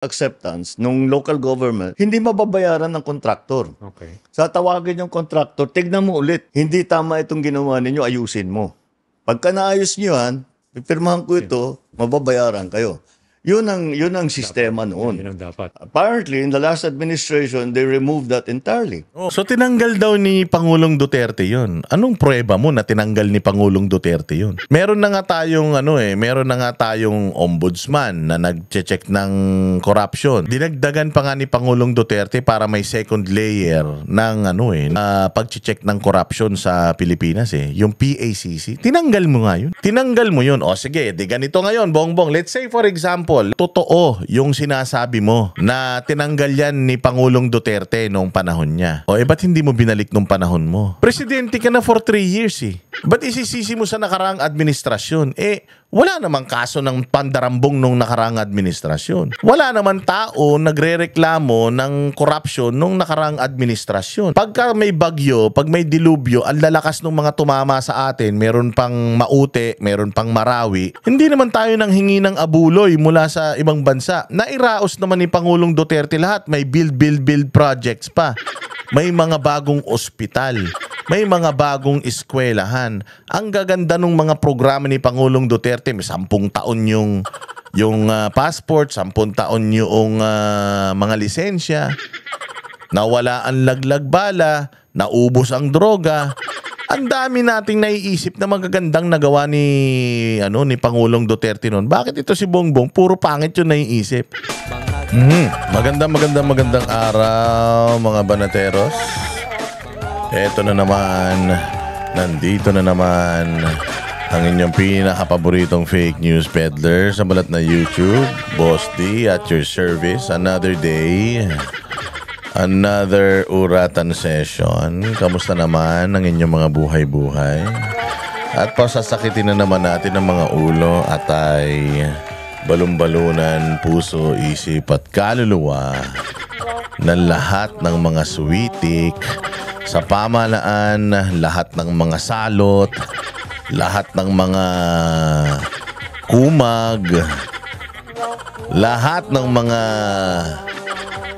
acceptance nung local government, hindi mababayaran ng kontraktor. Okay. Sa tawagin yung kontraktor, tignan mo ulit. Hindi tama itong ginawa ninyo, ayusin mo. Pagka naayos nyo yan, pipirmahan ko ito, mababayaran kayo. Yun ang sistema noon. Yun ang dapat. Apparently, in the last administration, they removed that entirely. So tinanggal daw ni Pangulong Duterte 'yon. Anong pruweba mo na tinanggal ni Pangulong Duterte 'yon? Meron na nga tayong ombudsman na nagche-check ng corruption. Dinagdagan pa nga ni Pangulong Duterte para may second layer ng pagche-check ng corruption sa Pilipinas yung PACC. Tinanggal mo nga 'yun. Tinanggal mo 'yun. O sige, di ganito ngayon, Bongbong. Let's say for example, totoo yung sinasabi mo na tinanggal yan ni Pangulong Duterte noong panahon niya. O ba't hindi mo binalik nung panahon mo? Presidente ka na for 3 years Ba't isisisi mo sa nakaraang administrasyon? Wala namang kaso ng pandarambong nung nakaraang administrasyon. Wala naman tao nagrereklamo ng corruption nung nakaraang administrasyon. Pagka may bagyo, pag may dilubyo, ang lalakas ng mga tumama sa atin, meron pang Maute, meron pang Marawi, hindi naman tayo nang hingi ng abuloy mula sa ibang bansa. Nairaos naman ni Pangulong Duterte lahat. May build projects pa. May mga bagong ospital. May mga bagong eskwelahan. Ang gaganda ng mga programa ni Pangulong Duterte, may 10 taon yung passport, 10 taon yung mga lisensya. Nawala ang laglag bala, naubos ang droga. Ang dami nating naiisip na magagandang nagawa ni Pangulong Duterte noon. Bakit ito si Bongbong? Puro pangit yung naiisip. Magandang araw mga banateros. Eto na naman, nandito na naman ang inyong pinakapaboritong fake news peddler sa balat na YouTube, Boss D at your service. Another day, another uratan session. Kamusta naman ang inyong mga buhay-buhay? At pasasakitin na naman natin ang mga ulo at ay balon-balunan, puso, isip at kaluluwa ng lahat ng mga suwitik sa pamahalaan, lahat ng mga salot, lahat ng mga kumag, lahat ng mga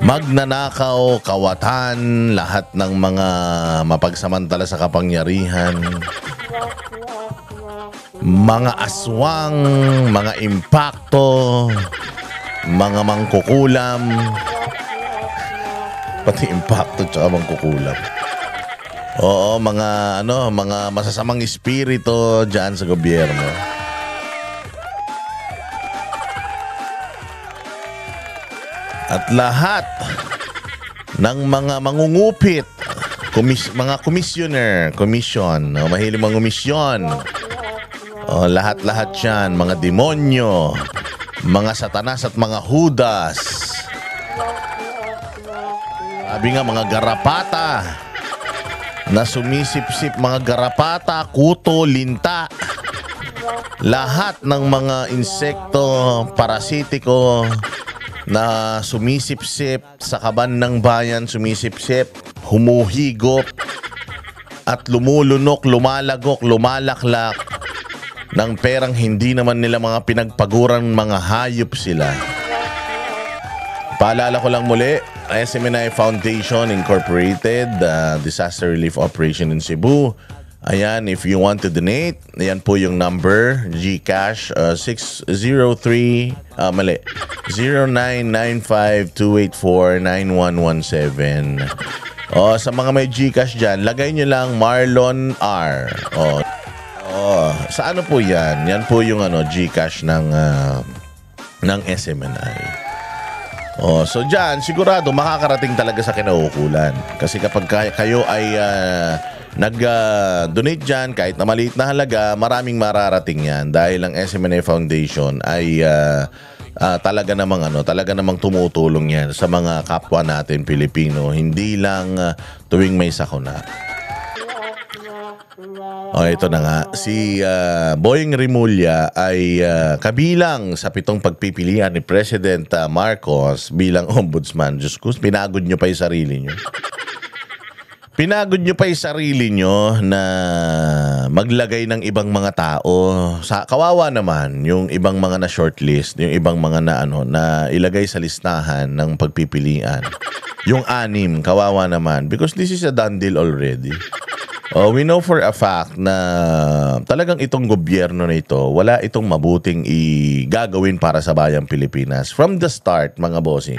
magnanakaw, kawatan, lahat ng mga mapagsamantala sa kapangyarihan, mga aswang, mga impakto, mga mangkukulam, pati impakto tsaka mangkukulam. Oo, mga masasamang espiritu diyan sa gobyerno. At lahat ng mga mangungupit, mga commission, mahilig mangumisyon. Lahat-lahat yan, mga demonyo, mga satanas at mga hudas. Sabi nga, mga garapata na sumisip-sip, mga garapata, kuto, linta. Lahat ng mga insekto, parasitiko na sumisip-sip sa kaban ng bayan, sumisip-sip, humuhigop at lumulunok, lumalagok, lumalaklak ng perang hindi naman nila mga pinagpaguran, mga hayop sila. Paalala ko lang muli, SMNI Foundation Incorporated, Disaster Relief Operation in Cebu. Ayan, if you want to donate, ayan po yung number, GCash 0995-284-9117. Sa mga may GCash dyan, lagay nyo lang Marlon R. Sa ano po yan? Yan po yung GCash ng SMNI. So dyan, sigurado makakarating talaga sa kinaukulan. Kasi kapag kayo ay nag-donate dyan, kahit na maliit na halaga, maraming mararating yan. Dahil ang SMNI Foundation ay talaga namang tumutulong yan sa mga kapwa natin Pilipino. Hindi lang tuwing may sakuna. Ito na nga. Si Boying Rimulya ay kabilang sa 7 pagpipilian ni President Marcos bilang ombudsman. Diyos ko, pinagod nyo pa yung sarili nyo. Pinagod nyo pa yung sarili nyo na maglagay ng ibang mga tao. Kawawa naman yung ibang mga na shortlist, yung ibang mga na na ilagay sa listahan ng pagpipilian. Yung 6, kawawa naman because this is a done deal already. We know for a fact na talagang itong gobyerno na ito, wala itong mabuting gagawin para sa bayang Pilipinas. From the start, mga bossing,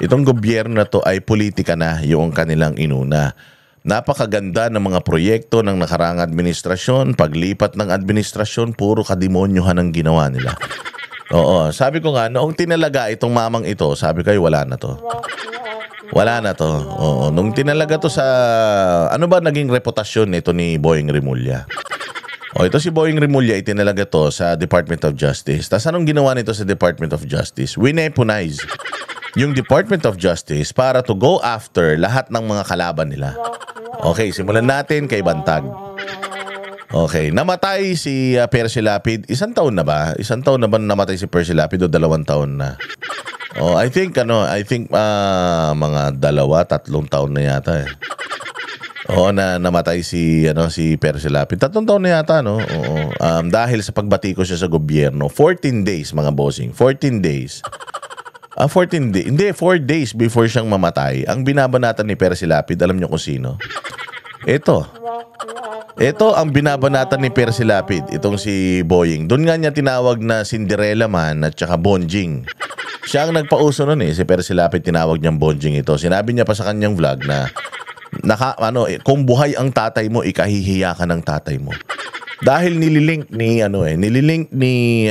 itong gobyerno na to ay politika na yung kanilang inuna. Napakaganda ng mga proyekto ng nakaraang administrasyon. Paglipat ng administrasyon, puro kademonyuhan ang ginawa nila. Oo, sabi ko nga, noong tinalaga itong mamang ito, sabi ko, wala na to. Wala na to. Oo, nung tinalaga to sa, ano ba naging reputasyon nito ni Boying Rimulya? Ito si Boying Rimulya, itinalaga to sa Department of Justice. Tapos anong ginawa nito sa Department of Justice? Wineponize yung Department of Justice para to go after lahat ng mga kalaban nila. Okay, simulan natin kay Bantag. Okay, namatay si Percy Lapid. 1 taon na ba? 1 taon na ba namatay si Percy Lapid o 2 taon na? I think mga 2, 3 taon na yata eh. Na namatay si Percy Lapid. 3 taon na yata, no? Dahil sa pagbati ko siya sa gobyerno. 14 days, mga bossing. 14 days. 14 days. Hindi, 4 days before siyang mamatay. Ang binabanatan ni Percy Lapid, alam niyo kung sino? Ito ang binabanatan ni Percy Lapid, itong si Boying. Doon nga niya tinawag na Cinderella Man at saka Bonjing. Siya ang nagpauso nun si Percy Lapid, tinawag niyang Bonjing ito. Sinabi niya pa sa kanyang vlog na kung buhay ang tatay mo, ikahihiya ka ng tatay mo. Dahil nililink ni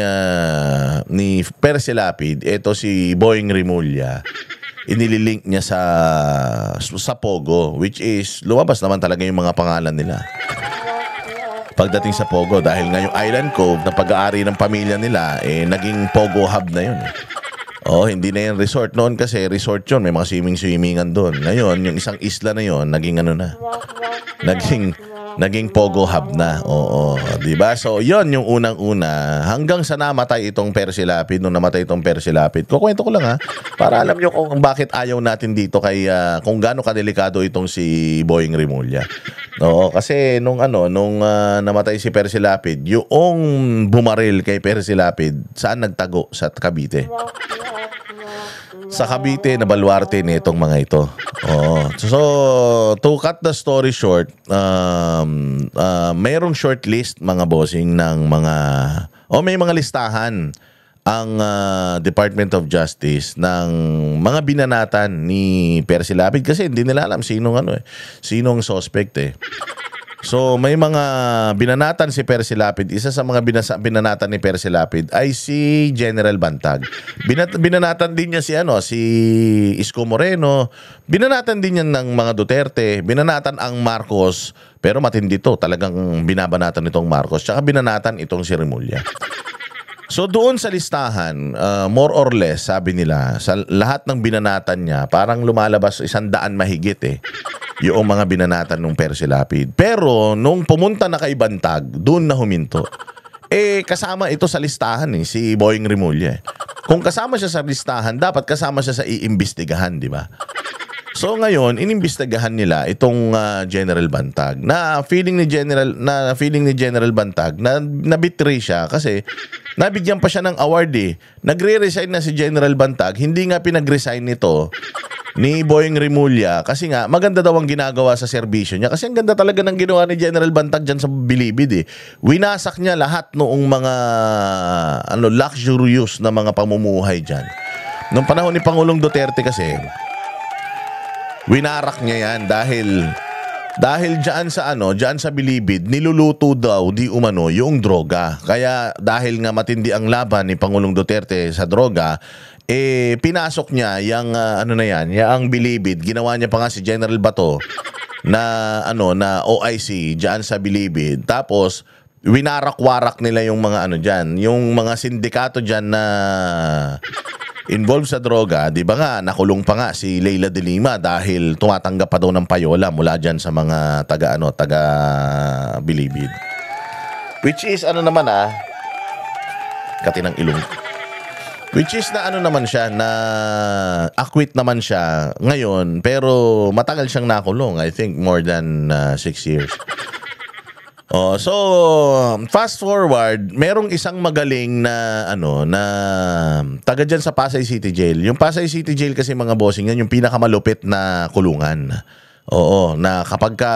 Percy Lapid, ito si Boying Rimulya, inililink niya sa Pogo, which is lumabas naman talaga yung mga pangalan nila. Pagdating sa Pogo, dahil nga yung Island Cove na pag-aari ng pamilya nila, naging Pogo hub na yun. Hindi na yung resort. Noon kasi resort yun, may mga swimming-swimmingan doon. Ngayon, yung isang isla na yun, naging naging Pogo hub na. Diba? So, yon yung unang-una. Hanggang sa namatay itong Percy Lapid. Nung namatay itong Percy Lapid. Kukwento ko lang para alam nyo kung bakit ayaw natin dito kung gaano kadelikado itong si Boying Rimulya. Kasi nung namatay si Percy Lapid, yung bumaril kay Percy Lapid, saan nagtago? Sa Cavite. Sa Cavite na baluarte nitong mga ito. So to cut the story short, mayroong short list, mga bossing, ng mga may mga listahan ang Department of Justice ng mga binanatan ni Percy Lapid kasi hindi nila alam sinong suspect So may mga binanatan si Percy Lapid. Isa sa mga binanatan ni Percy Lapid ay si General Bantag. Binanatan din niya si Isko Moreno. Binanatan din niya ng mga Duterte. Binanatan ang Marcos. Pero matindi to, talagang binabanatan itong Marcos. Tsaka binanatan itong si Rimulya. So doon sa listahan, more or less, sabi nila, sa lahat ng binanatan niya, parang lumalabas 100 mahigit yung mga binanatan ng Percy Lapid. Pero nung pumunta na kay Bantag, doon na huminto. Kasama ito sa listahan si Boying Rimulya. Kung kasama siya sa listahan, dapat kasama siya sa iimbestigahan, di ba? So ngayon, inimbestigahan nila itong General Bantag. Na feeling ni General Bantag na nabitray siya kasi nabigyan pa siya ng award Nagre-resign na si General Bantag, hindi nga pinag-resign nito ni Boying Rimulya kasi nga maganda daw ang ginagawa sa serbisyo niya kasi ang ganda talaga ng ginawa ni General Bantag dyan sa Bilibid Winasak niya lahat noong mga luxurious na mga pamumuhay dyan. Noong panahon ni Pangulong Duterte kasi winarak niya yan dahil diyan sa Bilibid niluluto daw di umano yung droga. Kaya dahil nga matindi ang laban ni Pangulong Duterte sa droga, pinasok niya yung yung Bilibid. Ginawa niya pa nga si General Bato na OIC diyan sa Bilibid. Tapos winarak-warak nila yung mga diyan, yung mga sindikato diyan na involved sa droga. Di ba nga nakulong pa nga si Leila de Lima dahil tumatanggap pa daw ng payola mula diyan sa mga taga Bilibid. Which is katinang ilong. Which is na naman siya, na acquit naman siya ngayon, pero matagal siyang nakulong. I think more than 6 years. Oh, so fast forward, merong isang magaling na taga diyan sa Pasay City Jail. Yung Pasay City Jail kasi mga bossing yan, yung pinakamalupit na kulungan. Oo, na kapag ka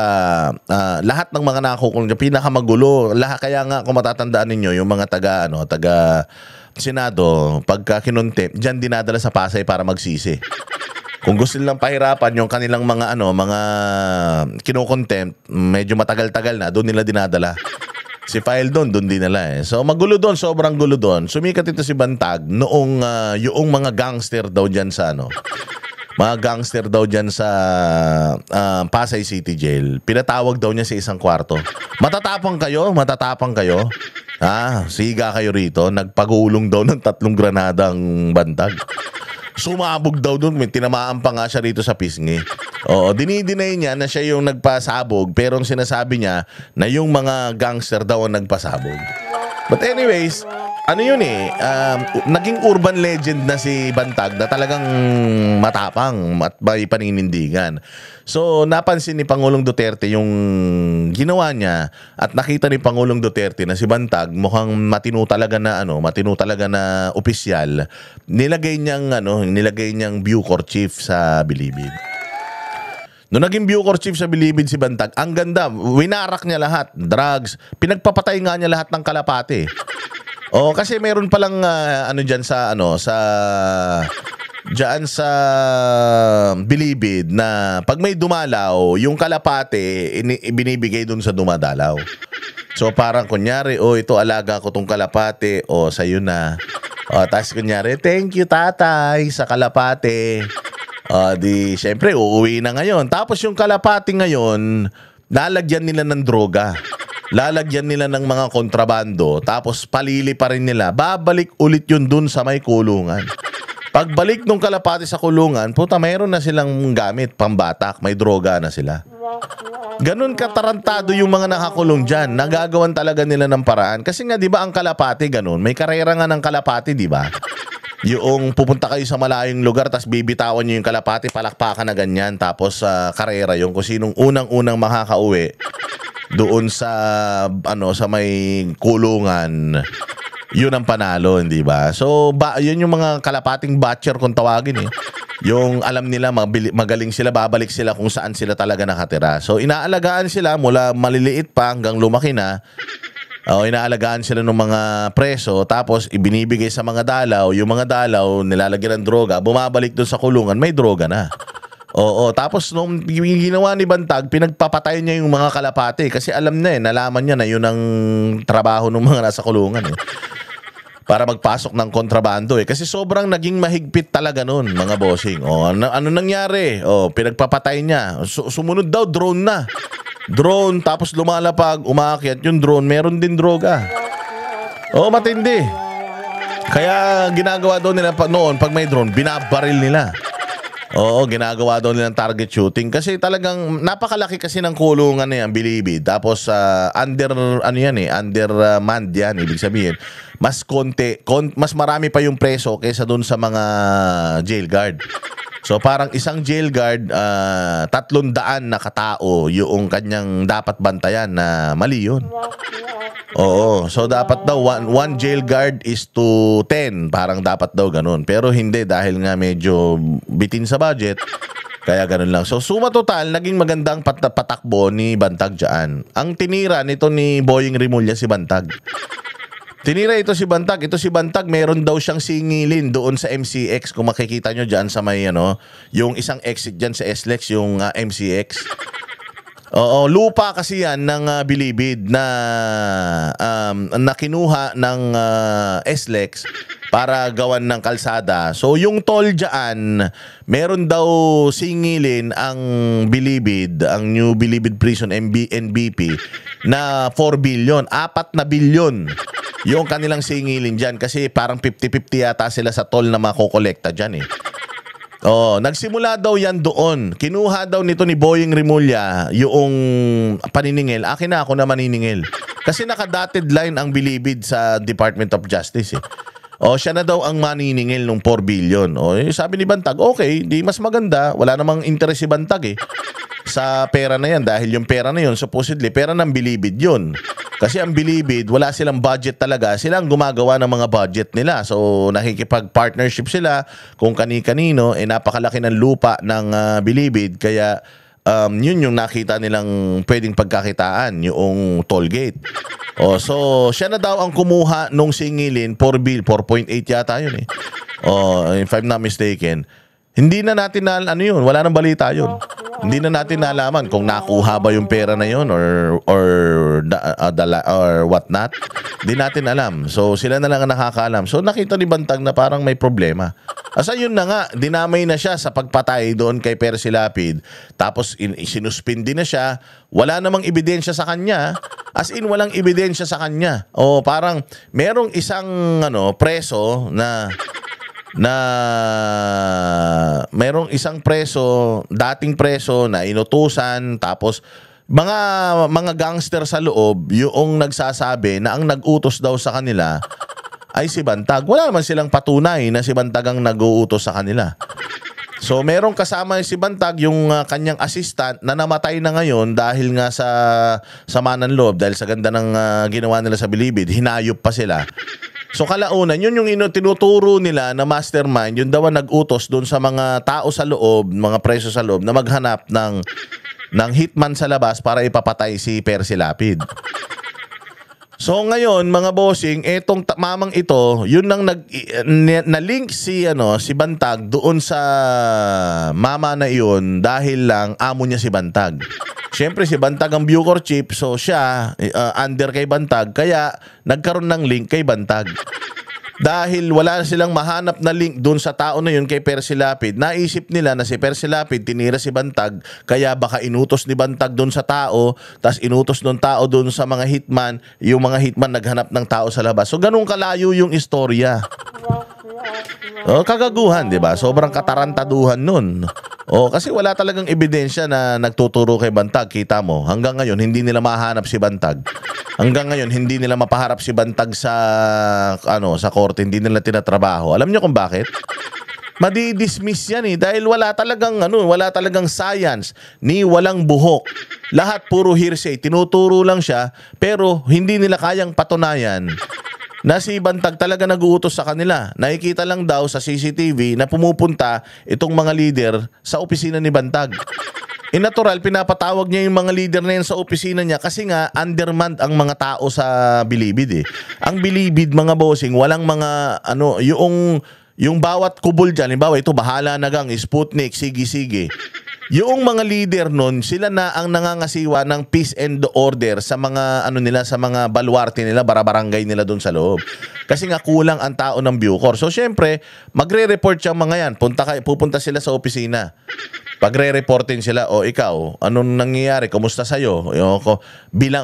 lahat ng mga nakukulong diyan, pinakamagulo, kaya nga kung matatandaan ninyo yung mga taga Senado, pagka kinontempt, diyan dinadala sa Pasay para magsisi. Kung gusto nilang pahirapan yung kanilang mga kino-contempt, medyo matagal-tagal na, doon nila dinadala. Si File doon din nila eh. So magulo doon, sobrang gulo doon. Sumikat ito si Bantag noong yung mga gangster daw diyan sa mga gangster daw diyan sa Pasay City Jail. Pinatawag daw niya sa isang kwarto. Matatapang kayo. Siga kayo rito. Nagpagulong daw ng 3 granadang Bantag. Sumabog daw doon, may tinamaan pa nga siya rito sa pisngi. Oo, dinidinay niya na siya yung nagpasabog, pero ang sinasabi niya na yung mga gangster daw ang nagpasabog. But anyways, naging urban legend na si Bantag na talagang matapang at may paninindigan. So, napansin ni Pangulong Duterte yung ginawa niya at nakita ni Pangulong Duterte na si Bantag mukhang matino talaga na opisyal. Nilagay niyang Bucor chief sa Bilibid. Noong naging Bucor chief sa Bilibid si Bantag, ang ganda, winarak niya lahat, drugs, pinagpapatay nga niya lahat ng kalapate. Oh, kasi meron palang diyan sa Bilibid na pag may dumalaw, yung kalapate ibinibigay dun sa dumadalaw. So parang kunyari, ito alaga ko tong kalapate, sa'yo na. Tapos kunyari, thank you tatay sa kalapate. Di syempre uuwi na ngayon. Tapos yung kalapate ngayon, lalagyan nila ng droga. Lalagyan nila ng mga kontrabando, tapos palili pa rin nila. Babalik ulit yun dun sa may kulungan. Pagbalik nung kalapati sa kulungan, mayroon na silang gamit, pambatak, may droga na sila. Ganun katarantado yung mga nakakulong dyan. Nagagawan talaga nila ng paraan. Kasi nga, di ba ang kalapati ganun? May karera nga ng kalapati, di ba? Yung pupunta kayo sa malayong lugar, tapos bibitawan nyo yung kalapati, palakpakan na ganyan, tapos karera yung kung sinong unang-unang makakauwi doon sa sa may kulungan, yun ang panalo, hindi ba? So yun yung mga kalapating batcher kung tawagin eh. Yung alam nila magaling sila, babalik sila kung saan sila talaga nakatira. So inaalagaan sila mula maliliit pa hanggang lumaki na. Inaalagaan sila ng mga preso, tapos ibinibigay sa mga dalaw. Yung mga dalaw nilalagyan ng droga, bumabalik doon sa kulungan, may droga na. Oo, tapos nung ginawa ni Bantag, pinagpapatay niya yung mga kalapate kasi alam na nalaman niya na yun ang trabaho ng mga nasa kulungan para magpasok ng kontrabando kasi sobrang naging mahigpit talaga nun, mga bossing. Ano nangyari? Pinagpapatay niya. Sumunod daw, drone na. Drone, tapos lumalapag, umaakyat yung drone, meron din droga. Matindi. Kaya ginagawa daw nila noon, pag may drone, binabaril nila. Oo, ginagawa daw nilang target shooting kasi talagang napakalaki kasi ng kulungan na yan, Bilibid. Tapos undermanned yan, ibig sabihin. Mas marami pa yung preso kaysa doon sa mga jail guard. So parang isang jail guard, 300 na katao yung kanyang dapat bantayan na mali yun. Oo, so dapat daw one jail guard is to 10, parang dapat daw ganun. Pero hindi, dahil nga medyo bitin sa budget, kaya ganun lang. So suma total, naging magandang patakbo ni Bantag dyan. Ang tinira nito ni Boying Rimulya si Bantag. Tinira ito si Bantag. Ito si Bantag, meron daw siyang singilin doon sa MCX. Kung makikita nyo dyan sa may yung isang exit dyan sa SLEX, yung MCX. Oo, lupa kasi yan ng Bilibid na kinuha ng SLEX para gawan ng kalsada. So yung toll dyan, meron daw singilin ang Bilibid, ang New Bilibid Prison NBP na 4 billion, 4 na bilyon yung kanilang singilin dyan kasi parang 50-50 yata sila sa toll na makokolekta dyan eh. Nagsimula daw yan doon. Kinuha daw nito ni Boying Rimulya yung paniningil. Akin na, ako na maniningil. Kasi naka-dotted line ang Bilibid sa Department of Justice eh. Siya na daw ang maniningil ng 4 billion. Sabi ni Bantag, okay, di mas maganda. Wala namang interest si Bantag eh. sa pera na yan dahil yung pera na yun supposedly pera ng Bilibid yun. Kasi ang Bilibid, wala silang budget talaga. Sila ang gumagawa ng mga budget nila. So nakikipag-partnership sila kung kani-kanino. Napakalaki ng lupa ng Bilibid. Kaya yun yung nakita nilang pwedeng pagkakitaan, yung toll gate. So siya na daw ang kumuha nung singilin for bill. 4.8 yata yun eh. If I'm not mistaken. Hindi na natin ano yun, wala nang balita yun. Hindi na natin nalaman kung nakuha ba yung pera na yun or what not. Hindi natin alam. So sila na lang ang nakakaalam. So nakita ni Bantag na parang may problema. Asa yun na nga, dinamay na siya sa pagpatay doon kay Percy Lapid. Tapos sinuspindi na siya. Wala namang ebidensya sa kanya. As in walang ebidensya sa kanya. O parang merong isang preso na merong isang preso, dating preso na inutusan, tapos mga gangster sa loob yung nagsasabi na ang nag-utos daw sa kanila ay si Bantag. Wala naman silang patunay na si Bantag ang nag-uutos sa kanila. So merong kasama si Bantag, yung kanyang assistant na namatay na ngayon dahil nga sa sama ng loob, dahil sa ganda ng ginawa nila sa Bilibid, hinayop pa sila. So kalaunan, yun yung tinuturo nila na mastermind, yun daw ang nag-utos doon sa mga tao sa loob, mga preso sa loob, na maghanap ng hitman sa labas para ipapatay si Percy Lapid. So ngayon, mga bossing, etong mamang ito, yun nang na-link si Bantag doon sa mama na iyon dahil lang amo niya si Bantag. Siyempre si Bantag ang Bucor chief, so siya under kay Bantag, kaya nagkaroon ng link kay Bantag. Dahil wala silang mahanap na link doon sa tao na yun kay Percy Lapid, naisip nila na si Percy Lapid tinira si Bantag, kaya baka inutos ni Bantag doon sa tao, tas inutos ng tao doon sa mga hitman, yung mga hitman naghanap ng tao sa labas. So ganun kalayo yung istorya. Kagaguhan, di ba? Sobrang katarantaduhan nun. Kasi wala talagang ebidensya na nagtuturo kay Bantag. Kita mo, hanggang ngayon hindi nila mahanap si Bantag. Hanggang ngayon hindi nila mapaharap si Bantag sa korte, hindi nila tinatrabaho. Alam niyo kung bakit? Madi-dismiss yan dahil wala talagang science ni walang buhok. Lahat puro hearsay, tinuturo lang siya pero hindi nila kayang patunayan na si Bantag talaga nag-uutos sa kanila. Nakikita lang daw sa CCTV na pumupunta itong mga leader sa opisina ni Bantag. Natural, pinapatawag niya yung mga leader na yan sa opisina niya kasi nga undermanned ang mga tao sa Bilibid Ang Bilibid, mga bossing, walang mga yung bawat kubol dyan, halimbawa ito bahala na gang, Sputnik, sige. Yung mga leader nun, sila na ang nangangasiwa ng peace and order sa mga sa mga baluarte nila, barabarangay nila doon sa loob. Kasi nga kulang ang tao ng Bucor. So syempre, magre-report yung mga yan. Pupunta sila sa opisina. Pagre-reportin sila, ikaw, anong nangyayari? Kumusta sa'yo?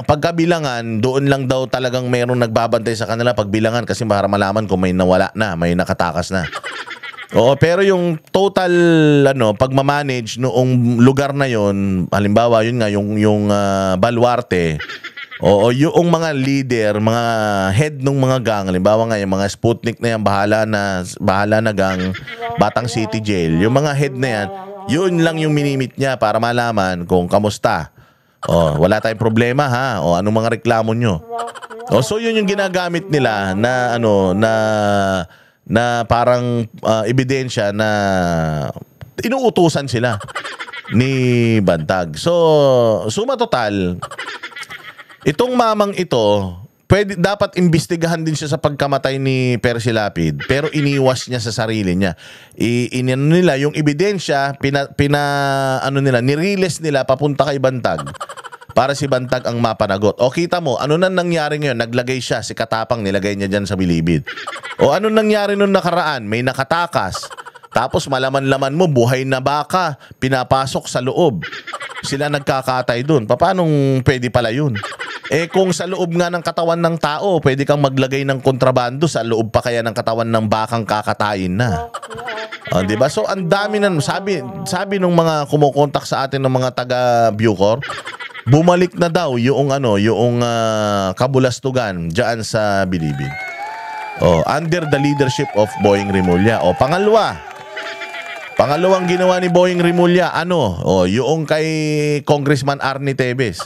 Pagkabilangan, doon lang daw talagang mayroong nagbabantay sa kanila pagbilangan kasi para malaman kung may nawala na, may nakatakas na. Pero yung total pagmamanage noong lugar na yon, halimbawa yun nga yung baluarte, yung mga leader, mga head ng mga gang, halimbawa nga yung mga Sputnik na yan, bahala na gang, Batang City Jail, yung mga head na yan, yun lang yung minimit niya para malaman kung kamusta. Wala tayong problema ha, anong mga reklamo nyo. So yun yung ginagamit nila na parang ebidensya na inuutusan sila ni Bantag. So, suma total, itong mamang ito, dapat imbestigahan din siya sa pagkamatay ni Percy Lapid, pero iniwas niya sa sarili niya. Nila yung ebidensya, nirelease nila papunta kay Bantag para si Bantag ang mapanagot. Kita mo, ano nang nangyari ngayon? Naglagay siya, si Katapang nilagay niya dyan sa Bilibid. Ano nangyari nung nakaraan? May nakatakas. Tapos malaman-laman mo, buhay na baka, pinapasok sa loob. Sila nagkakatay dun. Paano pwede pala yun? Kung sa loob nga ng katawan ng tao, pwede kang maglagay ng kontrabando, sa loob pa kaya ng katawan ng bakang kakatayin na. Diba? So, ang dami na, sabi nung mga kumukontak sa atin ng mga taga Bucor, bumalik na daw yung kabulastugan diyan sa Bilibid. Under the leadership of Boying Rimulya. Pangalawa, Pangalawang ginawa ni Boying Rimulya, yung kay Congressman Arnie Tevez.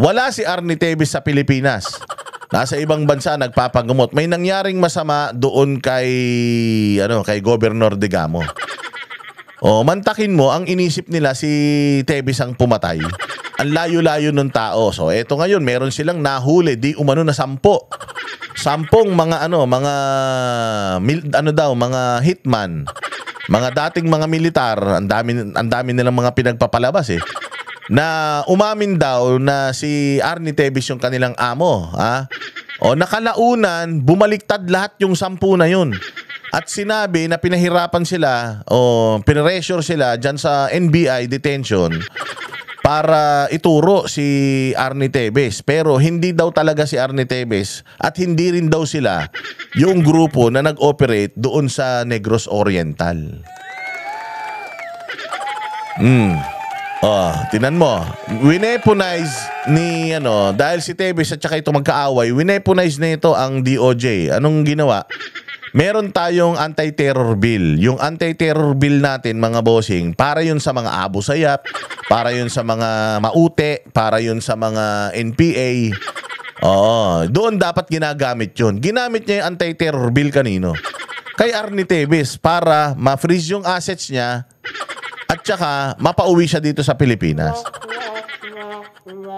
Wala si Arnie Tevez sa Pilipinas. Nasa ibang bansa nagpapagamot. May nangyaring masama doon kay Governor Digamo. Mantakin mo, ang inisip nila si Tevez ang pumatay. Ang layo-layo ng tao. So eto ngayon, meron silang nahuli, di umano na 10. 10 mga hitman. Mga dating mga militar, ang dami nilang mga pinagpapalabas na umamin daw na si Arnie Tevez yung kanilang amo, nakalaunan, bumaliktad lahat yung 10 na yun. At sinabi na pinahirapan sila pinressure sila dyan sa NBI detention para ituro si Arnie Tevez. Pero hindi daw talaga si Arnie Tevez at hindi rin daw sila yung grupo na nag-operate doon sa Negros Oriental. Tinan mo, wineponize ni dahil si Tevez at saka ito magkaaway, wineponize na ito ang DOJ. Anong ginawa? Meron tayong anti-terror bill. Yung anti-terror bill natin, mga bossing, para yun sa mga Abu Sayyaf, para yun sa mga Maute, para yun sa mga NPA. Doon dapat ginagamit yun. Ginamit niya yung anti-terror bill kanino? Kay Arnie Tevez para ma-freeze yung assets niya at saka mapauwi siya dito sa Pilipinas.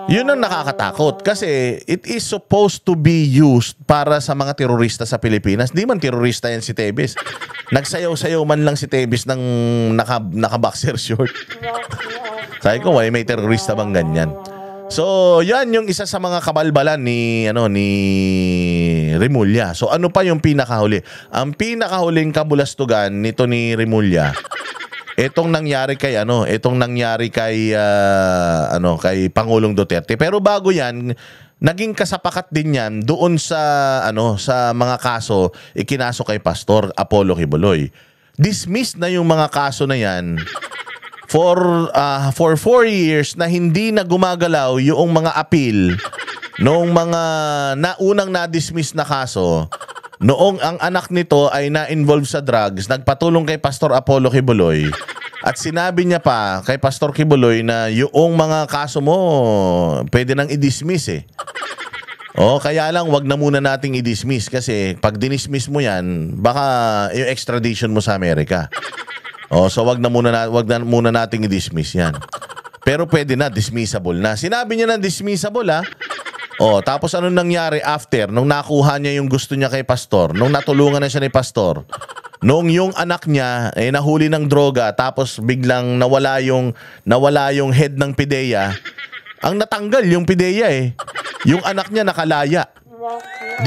Yun ang nakakatakot kasi it is supposed to be used para sa mga terorista sa Pilipinas. Di man terorista yan si Tevez. Nagsayaw-sayaw man lang si Tevez ng naka-boxer short. Sabi ko, may terorista bang ganyan? So, yan yung isa sa mga kabalbalan ni Rimulya. So, ano pa yung pinakahuli? Ang pinakahuling kabulastugan nito ni Rimulya, Itong nangyari kay kay Pangulong Duterte. Pero bago 'yan, naging kasapakat din 'yan doon sa sa mga kaso ikinaso kay Pastor Apollo Kibuloy. Dismissed na yung mga kaso na 'yan for 4 years na hindi na gumagalaw yung mga appeal noong mga unang na-dismiss na kaso. Noong ang anak nito ay na-involve sa drugs, nagpatulong kay Pastor Apollo Kibuloy at sinabi niya pa kay Pastor Kibuloy na yung mga kaso mo pwede nang i-dismiss kaya lang wag na muna nating i-dismiss kasi pag dinismiss mo yan, baka yung extradition mo sa Amerika. So wag na muna nating i-dismiss yan. Pero pwede na, dismissible na. Sinabi niya na dismissible tapos ano nangyari after nung nakuha niya yung gusto niya kay Pastor, nung natulungan na siya ni Pastor, nung yung anak niya nahuli ng droga tapos biglang nawala yung head ng PIDEA, ang natanggal yung PIDEA yung anak niya nakalaya.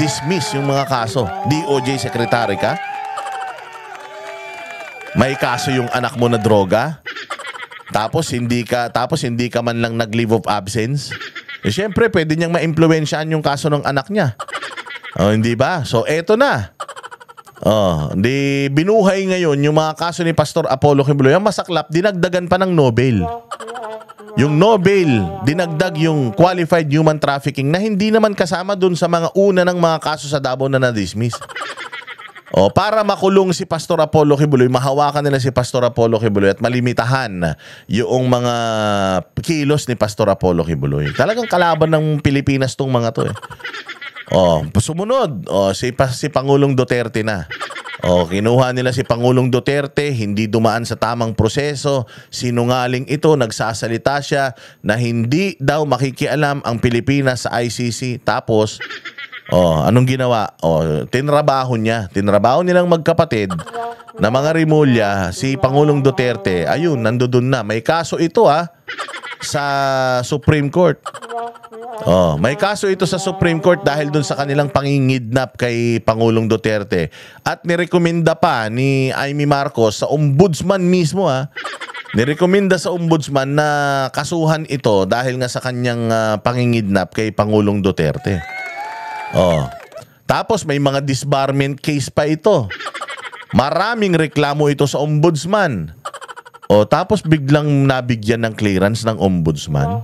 Dismiss yung mga kaso. DOJ secretary ka? May kaso yung anak mo na droga? Tapos hindi ka man lang nag-leave of absence? Siyempre, pwede niyang ma-impluwensyahan yung kaso ng anak niya. Hindi ba? So, eto na. Binuhay ngayon yung mga kaso ni Pastor Apollo Kibuloy. Ang masaklap, dinagdagan pa ng Nobel. Yung Nobel, dinagdag yung qualified human trafficking na hindi naman kasama dun sa mga una ng mga kaso sa Davao na na-dismiss. Para makulong si Pastor Apollo Kibuloy, mahawakan nila si Pastor Apollo Kibuloy at malimitahan yung mga kilos ni Pastor Apollo Kibuloy. Talagang kalaban ng Pilipinas tong mga to Sumunod, si Pangulong Duterte na. Kinuha nila si Pangulong Duterte, hindi dumaan sa tamang proseso, sinungaling ito, nagsasalita siya na hindi daw makikialam ang Pilipinas sa ICC. Tapos anong ginawa? Tinrabaho nilang magkapatid na mga Rimulya, si Pangulong Duterte. Ayun, nandoon na. May kaso ito sa Supreme Court. May kaso ito sa Supreme Court dahil dun sa kanilang pangingidnap kay Pangulong Duterte. At nirekomenda pa ni Amy Marcos sa ombudsman mismo nirekomenda sa ombudsman na kasuhan ito dahil nga sa kanyang pangingidnap kay Pangulong Duterte. Tapos may mga disbarment case pa ito. Maraming reklamo ito sa ombudsman. Tapos biglang nabigyan ng clearance ng ombudsman.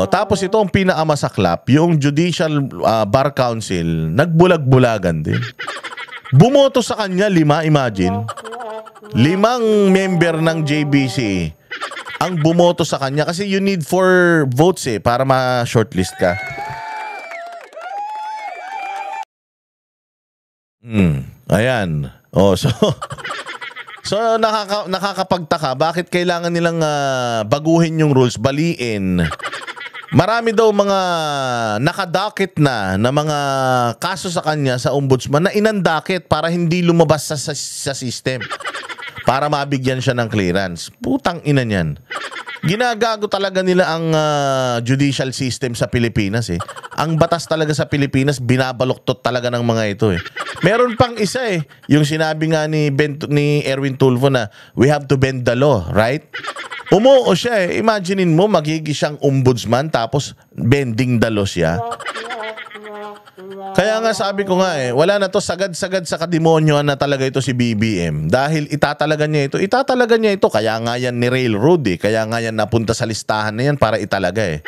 Tapos ito ang pinakamasaklap, yung Judicial Bar Council, nagbulag-bulagan din. Bumoto sa kanya 5, imagine. 5 member ng JBC ang bumoto sa kanya kasi you need 4 votes para ma-shortlist ka. Ayan. So nakakapagtaka bakit kailangan nilang baguhin yung rules, baliin. Marami daw mga nakadakit na mga kaso sa kanya sa ombudsman na inandakit para hindi lumabas sa system. Para mabigyan siya ng clearance. Putang ina niyan. Ginagago talaga nila ang judicial system sa Pilipinas Ang batas talaga sa Pilipinas binabaluktot talaga ng mga ito Meron pang isa yung sinabi nga ni Erwin Tulfo na we have to bend the law, right? Umuo siya Imaginein mo magiging siyang ombudsman tapos bending the law siya. Kaya nga sabi ko nga wala na to, sagad-sagad sa kademonyohan na talaga ito si BBM. Dahil itatalaga niya ito. Kaya nga yan ni Railroad Kaya nga yan napunta sa listahan na yan para italaga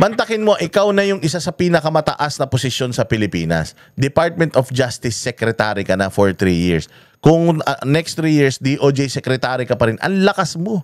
Mantakin mo, ikaw na yung isa sa pinakamataas na posisyon sa Pilipinas. Department of Justice Secretary ka na for 3 years. Kung next 3 years, DOJ Secretary ka pa rin, ang lakas mo.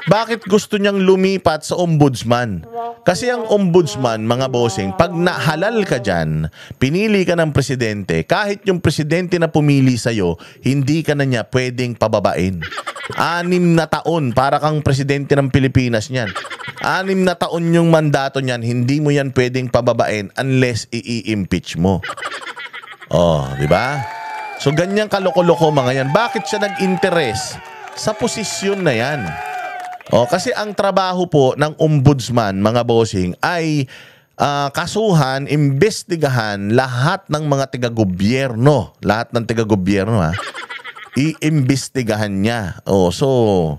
Bakit gusto niyang lumipat sa ombudsman? Kasi ang ombudsman, mga bossing, pag nahalal ka dyan, pinili ka ng presidente, kahit yung presidente na pumili sa'yo, hindi ka na niya pwedeng pababain. 6 na taon para kang presidente ng Pilipinas niyan. 6 na taon yung mandato niyan, hindi mo yan pwedeng pababain unless i-impeach mo. Di ba? So ganyang kaloko-loko mga yan. Bakit siya nag-interest sa posisyon na yan? Kasi ang trabaho po ng ombudsman, mga bossing, ay kasuhan, imbestigahan lahat ng mga tiga-gobyerno. Lahat ng tiga-gobyerno iimbestigahan niya. So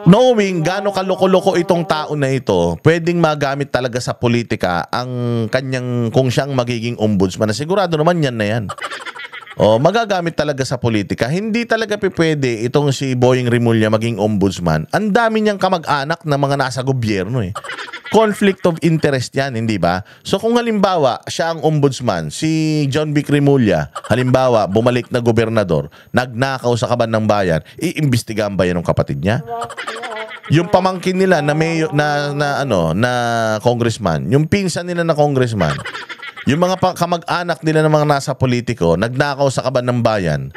knowing gaano kaloko-loko itong tao na ito, pwedeng magamit talaga sa politika ang kanyang, kung siyang magiging ombudsman, na sigurado naman yan na yan. Magagamit talaga sa politika. Hindi talaga pwede itong si Boying Rimulya maging ombudsman. Ang dami niyang kamag-anak na mga nasa gobyerno Conflict of interest yan, hindi ba? So kung halimbawa siya ang ombudsman, si John Vic Rimulya, halimbawa bumalik na gobernador, nagnakaw sa kaban ng bayan, iimbestigahan ba yan ng kapatid niya? Yung pamangkin nila na na congressman, yung pinsan nila na congressman, yung mga kamag-anak nila ng mga nasa politiko, nagnakaw sa kaban ng bayan.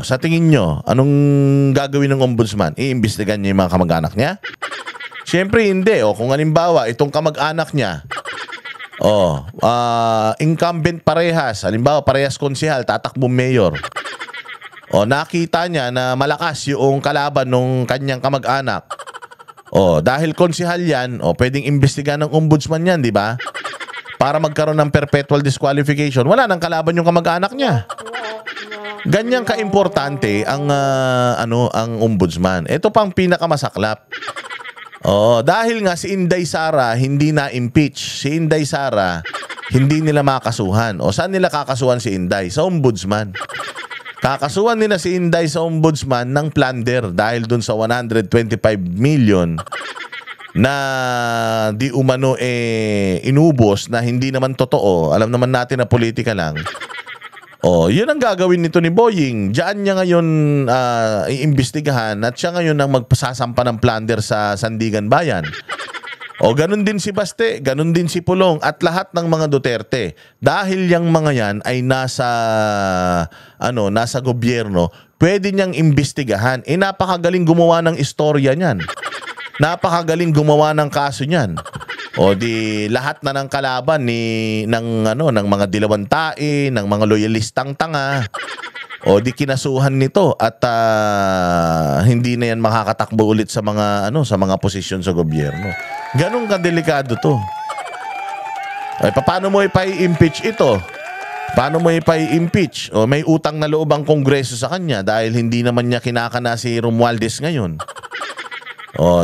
Sa tingin nyo, anong gagawin ng ombudsman? Iimbestigahan niya yung mga kamag-anak niya? Siyempre hindi. Kung halimbawa, itong kamag-anak niya, incumbent parehas, halimbawa parehas konsehal, tatakbong mayor. Nakita niya na malakas yung kalaban ng kanyang kamag-anak. Dahil konsehal yan, pwedeng imbestigahan ng ombudsman yan, di ba? Para magkaroon ng perpetual disqualification, wala nang kalaban yung kamag-anak niya. Ganyan ka-importante ang ombudsman. Ito pang pinakamasaklap. Dahil nga si Inday Sara hindi na-impeach. Si Inday Sara hindi nila makasuhan. Saan nila kakasuhan si Inday? Sa ombudsman. Kakasuhan nila si Inday sa ombudsman ng plunder dahil dun sa 125 million na di umano inubos na hindi naman totoo. Alam naman natin na politika lang. Yun ang gagawin nito ni Boying. Diyan niya ngayon iimbestigahan at siya ngayon ang magpasasampa ng plunder sa Sandigan Bayan. Ganun din si Baste, ganun din si Pulong at lahat ng mga Duterte. Dahil yung mga yan ay nasa gobyerno, pwede niyang imbestigahan. Napakagaling gumawa ng istorya niyan. Napakagaling gumawa ng kaso niyan. Di lahat na ng kalaban ng mga dilawang tae, ng mga loyalistang tanga. Di kinasuhan nito at hindi na yan makakatakbo ulit sa mga posisyon sa gobyerno. Ganun kadelikado to. Paano mo ipa-impeach ito? Paano mo ipa-impeach? May utang na loob ang Kongreso sa kanya dahil hindi naman niya kinakana si Romualdez ngayon.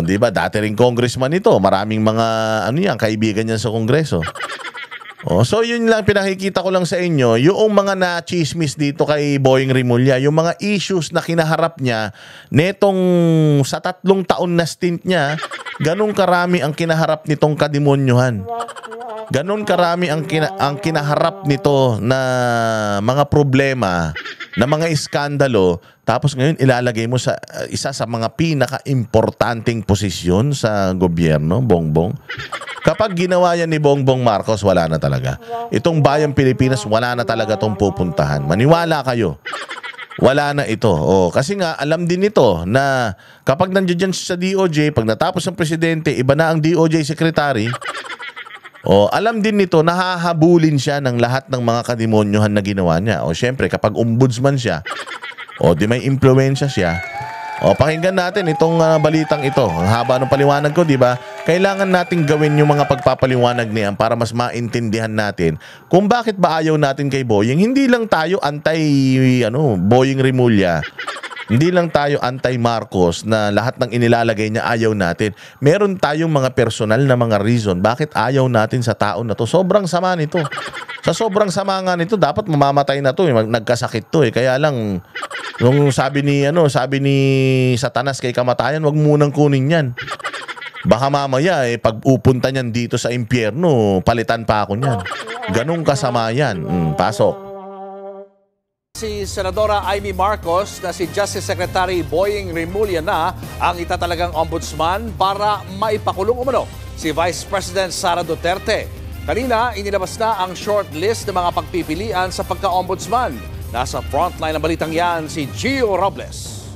Di ba? Dati ring congressman ito. Maraming mga kaibigan niya sa Kongreso. So yun lang pinakikita ko lang sa inyo, yung mga na-chismis dito kay Boying Rimulya, yung mga issues na kinaharap niya netong sa 3 taon na stint niya, ganun karami ang kinaharap nitong kademonyohan. Ganon karami ang kinaharap nito na mga problema, na mga iskandalo, tapos ngayon ilalagay mo sa isa sa mga pinaka-importanting posisyon sa gobyerno, Bongbong. Kapag ginawa yan ni Bongbong Marcos, wala na talaga. Itong bayang Pilipinas, wala na talaga itong pupuntahan. Maniwala kayo. Wala na ito. Kasi nga, alam din ito na kapag nandiyan siya sa DOJ, pag natapos ang presidente, iba na ang DOJ secretary. Alam din nito, nahahabulin siya ng lahat ng mga kademonyohan na ginawa niya. Syempre, kapag ombudsman siya, di may impluwensya siya. Pakinggan natin itong balitang ito. Ang haba ng paliwanag ko, di ba? Kailangan nating gawin yung mga pagpapaliwanag niyan para mas maintindihan natin kung bakit ba ayaw natin kay Boying. Hindi lang tayo Boying Rimulya. Hindi lang tayo anti-Marcos na lahat ng inilalagay niya ayaw natin. Meron tayong mga personal na mga reason bakit ayaw natin sa tao na to. Sobrang sama nito. Sa sobrang sama nga nito, dapat mamamatay na to. Nagkasakit to. Kaya lang, nung sabi ni Satanas kay kamatayan, wag munang kunin yan. Baka mamaya, pag upunta niyan dito sa impyerno, palitan pa ako niyan. Ganong kasama yan. Pasok. Si Senadora Amy Marcos na si Justice Secretary Boying Rimulya na ang itatalagang ombudsman para maipakulong umano si Vice President Sara Duterte. Kanina, inilabas na ang short list ng mga pagpipilian sa pagka-ombudsman. Nasa frontline ng balitang yan si Gio Robles.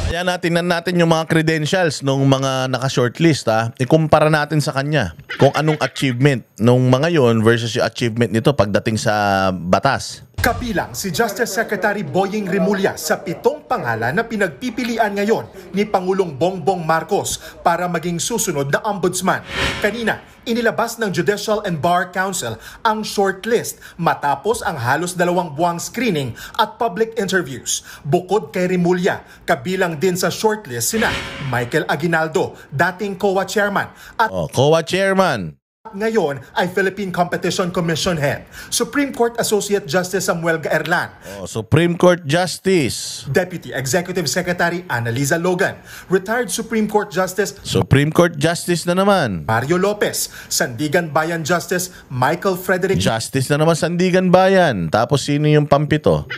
Ayan, tingnan natin yung mga credentials ng mga naka-shortlist. Ikumpara natin sa kanya kung anong achievement nung mga yon versus yung achievement nito pagdating sa batas. Kabilang si Justice Secretary Boying Rimulya sa 7 pangalan na pinagpipilian ngayon ni Pangulong Bongbong Marcos para maging susunod na ombudsman. Kanina, inilabas ng Judicial and Bar Council ang shortlist matapos ang halos 2 buwang screening at public interviews. Bukod kay Rimulya, kabilang din sa shortlist sina Michael Aguinaldo, dating COA chairman, at COA chairman. Ngayon ay Philippine Competition Commission Head, Supreme Court Associate Justice Samuel Gaerlan, Supreme Court Justice, Deputy Executive Secretary Annalisa Logan, Retired Supreme Court Justice na naman, Mario Lopez, Sandigan Bayan Justice Michael Frederick Justice na naman Sandigan Bayan. Tapos sino yung pampito?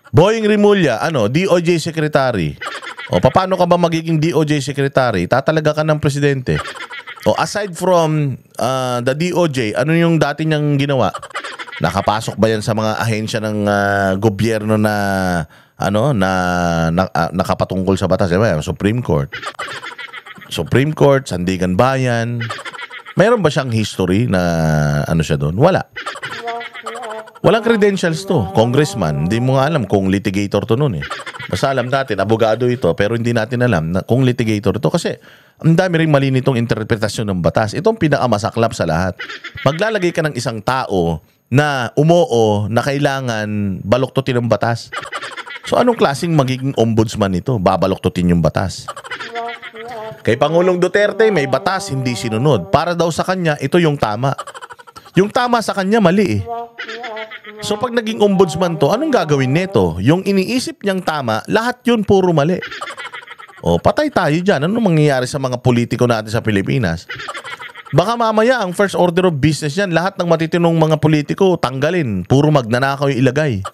Boying Rimulya, DOJ Secretary. Paano ka ba magiging DOJ Secretary? Tatalaga ka ng presidente. Aside from the DOJ, ano yung dati niyang ginawa? Nakapasok ba yan sa mga ahensya ng gobyerno na nakapatungkol sa batas? Diba? Supreme Court, Sandigan Bayan. Mayroon ba siyang history na siya doon? Wala. Walang credentials to. Congressman, hindi mo nga alam kung litigator to noon . Basta alam natin, abogado ito, pero hindi natin alam na kung litigator ito kasi ang dami ring mali nitong interpretasyon ng batas. Itong pinakamasaklap sa lahat. Maglalagay ka ng isang tao na na kailangan baluktutin ng batas. So anong klaseng magiging ombudsman ito? Babaluktutin yung batas. Kay Pangulong Duterte, may batas, hindi sinunod. Para daw sa kanya, ito yung tama. Yung tama sa kanya, mali . So pag naging ombudsman to, anong gagawin nito? Yung iniisip niyang tama, lahat yun puro mali. Patay tayo dyan. Anong mangyayari sa mga politiko natin sa Pilipinas? Baka mamaya ang first order of business yan, lahat ng matitinong mga politiko tanggalin. Puro magnanakaw yung ilagay.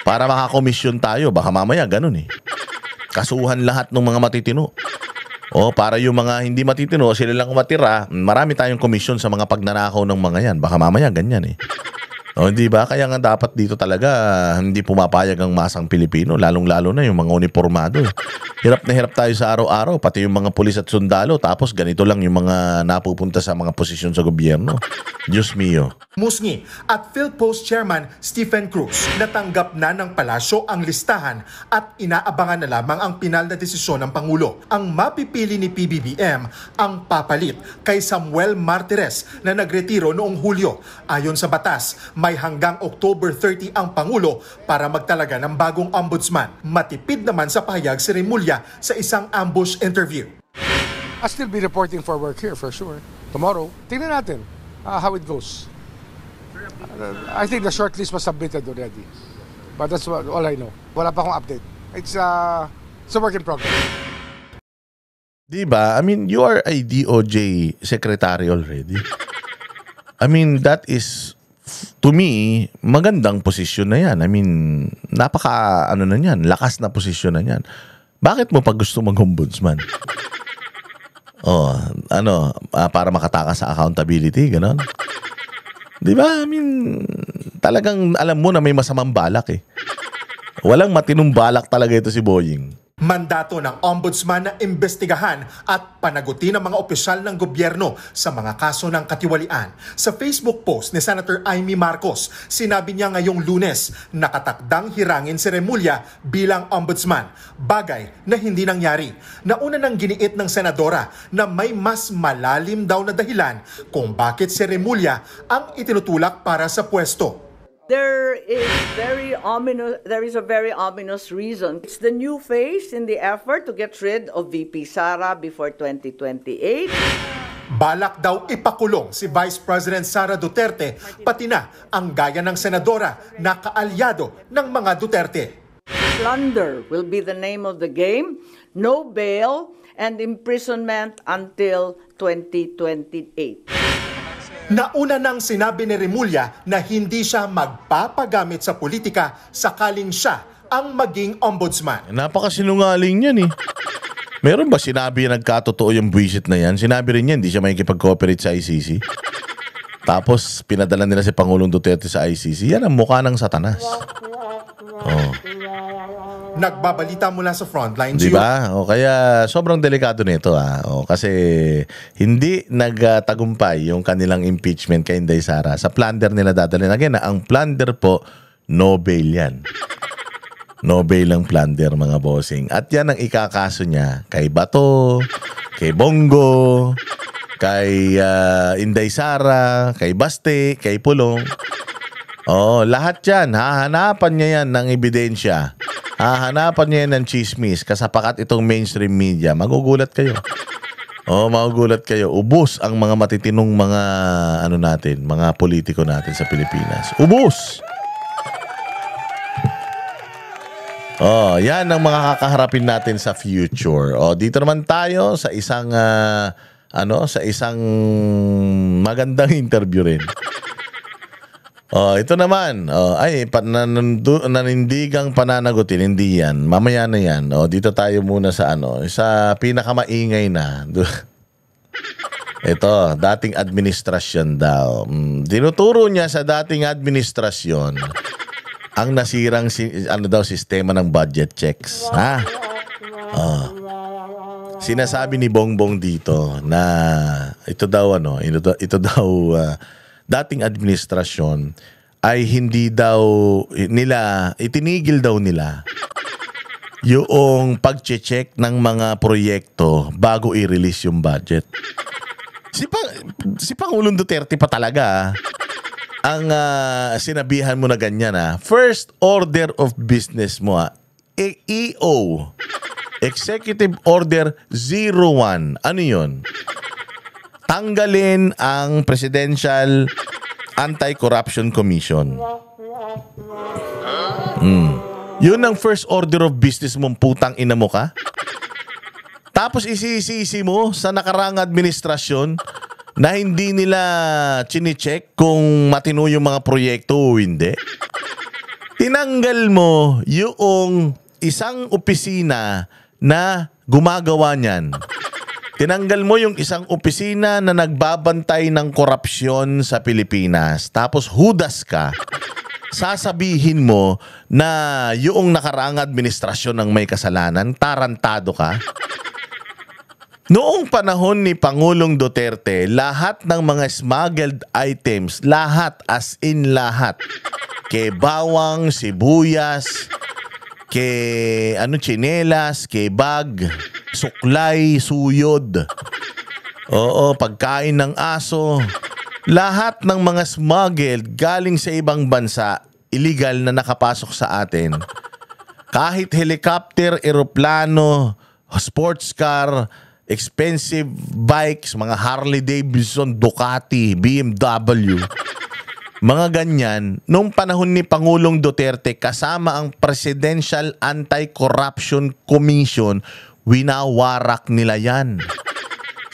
Para makakomisyon tayo. Baka mamaya ganun . Kasuhan lahat ng mga matitino. Para yung mga hindi matitino, sila lang matira, marami tayong komisyon sa mga pagnanakaw ng mga yan. Baka mamaya ganyan . Hindi ba? Kaya nga dapat dito talaga hindi pumapayag ang masang Pilipino, lalong-lalo na yung mga uniformado . Hirap na hirap tayo sa araw-araw, pati yung mga pulis at sundalo, tapos ganito lang yung mga napupunta sa mga posisyon sa gobyerno. Diyos mio. Musngi at PhilPost Chairman Stephen Cruz natanggap na ng palasyo ang listahan at inaabangan na lamang ang pinal na desisyon ng Pangulo. Ang mapipili ni PBBM ang papalit kay Samuel Martires na nagretiro noong Hulyo. Ayon sa batas, may hanggang October 30 ang Pangulo para magtalaga ng bagong ombudsman. Matipid naman sa pahayag si Rimulya sa isang ambush interview. I'll still be reporting for work here for sure. Tomorrow, tingnan natin how it goes. I think the shortlist was submitted already. But that's all I know. Wala pa akong update. It's a work in progress. Diba? I mean, you are a DOJ secretary already. I mean, that is, to me, magandang posisyon na yan. I mean, napaka, ano na yan, lakas na posisyon na yan. Bakit mo pa gusto mag-ombudsman? Para makatakas sa accountability, gano'n? Di ba? I mean, talagang alam mo na may masamang balak eh. Walang matinong balak talaga ito si Boying. Mandato ng ombudsman na imbestigahan at panagutin ang mga opisyal ng gobyerno sa mga kaso ng katiwalian. Sa Facebook post ni Senator Amy Marcos, sinabi niya ngayong Lunes nakatakdang hirangin si Remulla bilang ombudsman, bagay na hindi nangyari. Nauna nang giniit ng senadora na may mas malalim daw na dahilan kung bakit si Remulla ang itinutulak para sa pwesto. There is a very ominous reason. It's the new phase in the effort to get rid of VP Sara before 2028. Balak daw ipakulong si Vice President Sara Duterte, pati na ang gaya ng senadora na kaalyado ng mga Duterte. Plunder will be the name of the game. No bail and imprisonment until 2028. Nauna nang sinabi ni Remulla na hindi siya magpapagamit sa politika sakaling siya ang maging ombudsman. Napakasinungaling yan eh. Meron ba sinabi na nagkatotoo yung buwisit na yan? Sinabi rin niya, hindi siya makikipag-cooperate sa ICC. Tapos pinadala nila si Pangulong Duterte sa ICC. Yan ang mukha ng satanas. Oh. Nagbabalita mula sa frontline. Di ba? O kaya sobrang delikado nito kasi hindi nagtagumpay yung kanilang impeachment kay Inday Sara. Sa plunder nila dadalhin. Again, ang plunder po, no bail yan. No bail ang plunder, mga bossing. At yan ang ikakaso niya kay Bato, kay Bongo, kay Inday Sara, kay Baste, kay Pulong. Lahat yan. Hahanapan niya yan ng ebidensya. Hahanapan niya yan ng chismis kasapakat itong mainstream media. Magugulat kayo. Magugulat kayo. Ubos ang mga matitinong mga mga politiko natin sa Pilipinas. Ubos! Yan ang mga kakaharapin natin sa future. Dito naman tayo sa isang sa isang magandang interview rin. Ito naman, nanindigang pananagutin, hindi yan. Mamaya na yan. Dito tayo muna sa sa pinakamaingay na. Ito, dating administrasyon daw. Dinuturo niya sa dating administrasyon ang nasirang sistema ng budget checks. Sinasabi ni Bongbong dito na ito daw dating administrasyon ay hindi daw nila, itinigil daw nila yung pag-check ng mga proyekto bago i-release yung budget. Si Pangulong Duterte pa talaga ang sinabihan mo na ganyan First order of business mo EO, Executive Order 01. Ano yun? Tanggalin ang Presidential Anti-Corruption Commission. Yun ang first order of business mong putang ina mo ka? Tapos isisisi mo sa nakarang administrasyon na hindi nila chine-check kung matino yung mga proyekto o hindi. Tinanggal mo yung isang opisina na gumagawa niyan. Tinanggal mo yung isang opisina na nagbabantay ng korupsyon sa Pilipinas. Tapos hudas ka. Sasabihin mo na yung nakaraang administrasyon ng may kasalanan, tarantado ka. Noong panahon ni Pangulong Duterte, lahat ng mga smuggled items, lahat as in lahat, kay bawang, sibuyas, kay tsinelas, kay bag, suklay, suyod, pagkain ng aso, lahat ng mga smuggled galing sa ibang bansa, illegal na nakapasok sa atin. Kahit helicopter, eroplano, sports car, expensive bikes, mga Harley Davidson, Ducati, BMW, mga ganyan, nung panahon ni Pangulong Duterte kasama ang Presidential Anti-Corruption Commission, winawarak nila yan.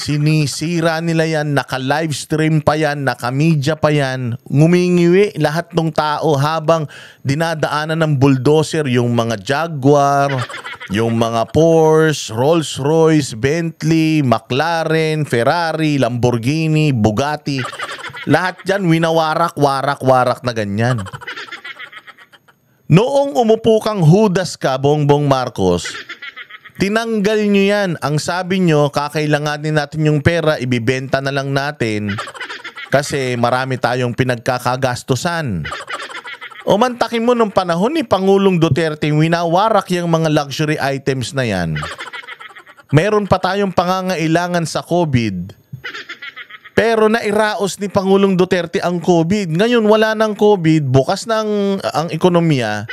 Sinisira nila yan, naka-livestream pa yan, naka-media pa yan. Ngumingiwi lahat ng tao habang dinadaanan ng bulldozer yung mga Jaguar, yung mga Porsche, Rolls-Royce, Bentley, McLaren, Ferrari, Lamborghini, Bugatti. Lahat yan winawarak-warak-warak na ganyan. Noong umupo kang Judas ka, Bongbong Marcos, tinanggal nyo yan. Ang sabi nyo, kakailanganin natin yung pera, ibibenta na lang natin kasi marami tayong pinagkakagastusan. O mantakin mo nung panahon ni Pangulong Duterte, winawarak yung mga luxury items na yan. Meron pa tayong pangangailangan sa COVID. Pero nairaos ni Pangulong Duterte ang COVID. Ngayon wala nang COVID, bukas na ang ekonomiya.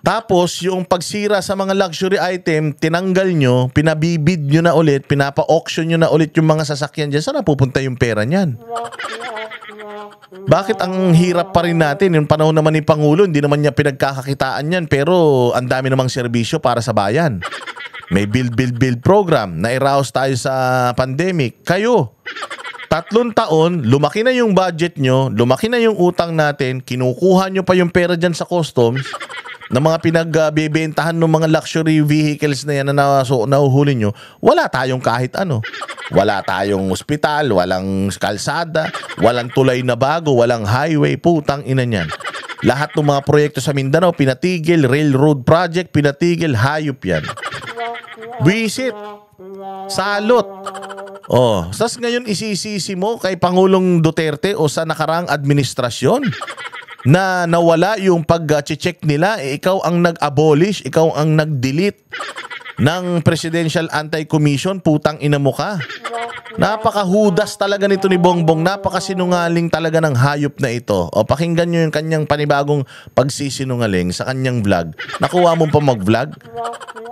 Tapos yung pagsira sa mga luxury item, tinanggal nyo, pinabibid nyo na ulit, pinapa-auction nyo na ulit yung mga sasakyan dyan. Saan napupunta yung pera niyan? Bakit ang hirap pa rin natin? Yung panahon naman ni Pangulo, hindi naman niya pinagkakakitaan yan, pero ang dami namang serbisyo para sa bayan. May build program. Nairaos tayo sa pandemic. Kayo, 3 taon, lumaki na yung budget nyo, lumaki na yung utang natin, kinukuha nyo pa yung pera dyan sa customs, na mga pinagbebentahan ng mga luxury vehicles na yan na nahuhuli nyo, wala tayong kahit ano. Wala tayong ospital, walang kalsada, walang tulay na bago, walang highway, putang ina niyan. Lahat ng mga proyekto sa Mindanao, pinatigil, railroad project, pinatigil, hayop yan. Visit, salot. Oh, sas ngayon isisisi mo kay Pangulong Duterte o sa nakaraang administrasyon na nawala yung pag-check nila, ikaw ang nag-abolish, ikaw ang nag-delete ng Presidential Anti-Commission, putang ina mo ka. Napakahudas talaga nito ni Bongbong, napakasinungaling talaga ng hayop na ito. O pakinggan nyo yung kanyang panibagong pagsisinungaling sa kanyang vlog. Nakuha mo pa mag-vlog?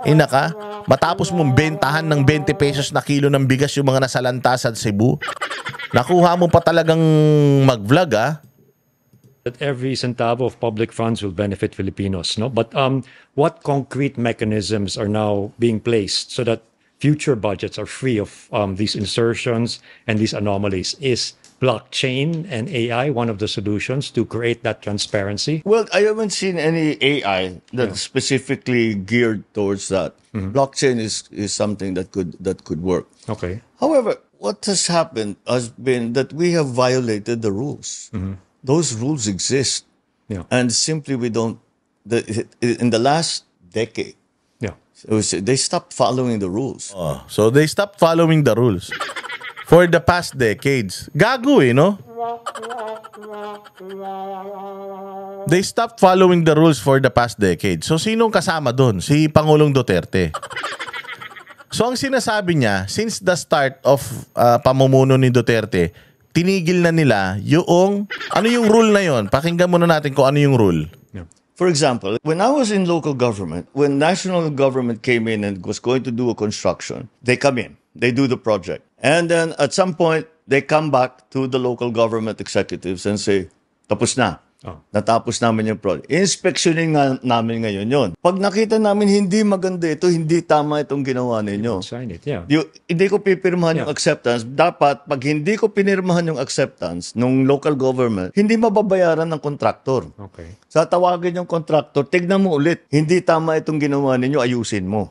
Ina ka? Matapos mong bentahan ng 20 pesos na kilo ng bigas yung mga nasalanta sa Cebu? Nakuha mo pa talagang mag-vlog, ah? That every centavo of public funds will benefit Filipinos, no? But what concrete mechanisms are now being placed so that future budgets are free of these insertions and these anomalies? Is blockchain and AI one of the solutions to create that transparency? Well, I haven't seen any AI that's specifically geared towards that. Blockchain is something that could work. Okay. However, what has happened has been that we have violated the rules. Those rules exist, Yeah. and simply we don't. In the last decade, Yeah. they stopped following the rules. Oh, so they stopped following the rules for the past decades. Gago eh, no? They stopped following the rules for the past decade. So sinong kasama doon? Si Pangulong Duterte. So ang sinasabi niya, since the start of pamumuno ni Duterte, tinigil na nila yung, ano yung rule na yon? Pakinggan muna natin kung ano yung rule. For example, when I was in local government, when national government came in and was going to do a construction, they come in, they do the project. And then at some point, they come back to the local government executives and say, tapos na. Oh. Natapos namin yung project. Inspeksyonin nga namin ngayon yon. Pag nakita namin hindi maganda ito, hindi tama itong ginawa ninyo. Sign it, yeah. Hindi ko pipirmahan yung Yeah. acceptance. Dapat, pag hindi ko pinirmahan yung acceptance nung local government, hindi mababayaran ng kontraktor. Okay. Sa tawagin yung kontraktor, tignan mo ulit. Hindi tama itong ginawa ninyo, ayusin mo.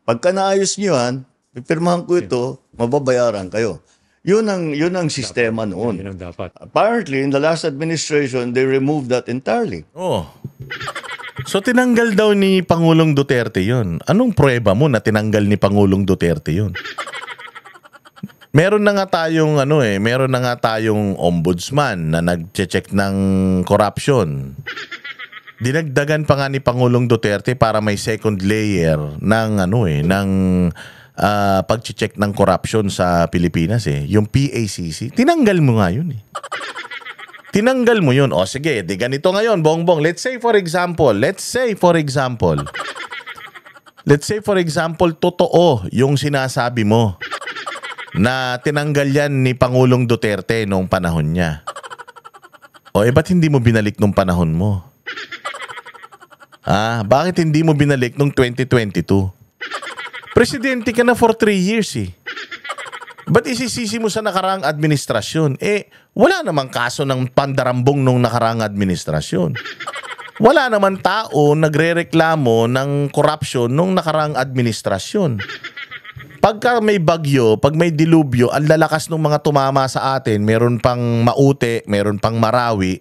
Pagka naayos nyo yan, pipirmahan ko ito, mababayaran kayo. Yun ang sistema noon. Yun ang dapat. Apparently, in the last administration, they removed that entirely. Oh. So tinanggal daw ni Pangulong Duterte yon. Anong prueba mo na tinanggal ni Pangulong Duterte yon? Meron na nga tayong ombudsman na nagche-check ng corruption. Dinagdagan pa nga ni Pangulong Duterte para may second layer ng pag-check ng corruption sa Pilipinas eh. Yung PACC, tinanggal mo nga yun eh. Tinanggal mo yun. O sige, di ganito ngayon, Bongbong. Let's say for example, totoo yung sinasabi mo na tinanggal yan ni Pangulong Duterte noong panahon niya. O ba't hindi mo binalik nung panahon mo? Bakit hindi mo binalik nung 2022? Presidente ka na for 3 years eh. Ba't isisisi mo sa nakaraang administrasyon? Wala namang kaso ng pandarambong nung nakaraang administrasyon. Wala naman tao nagrereklamo ng corruption nung nakaraang administrasyon. Pagka may bagyo, pag may dilubyo, ang lalakas ng mga tumama sa atin, meron pang Maute, meron pang Marawi.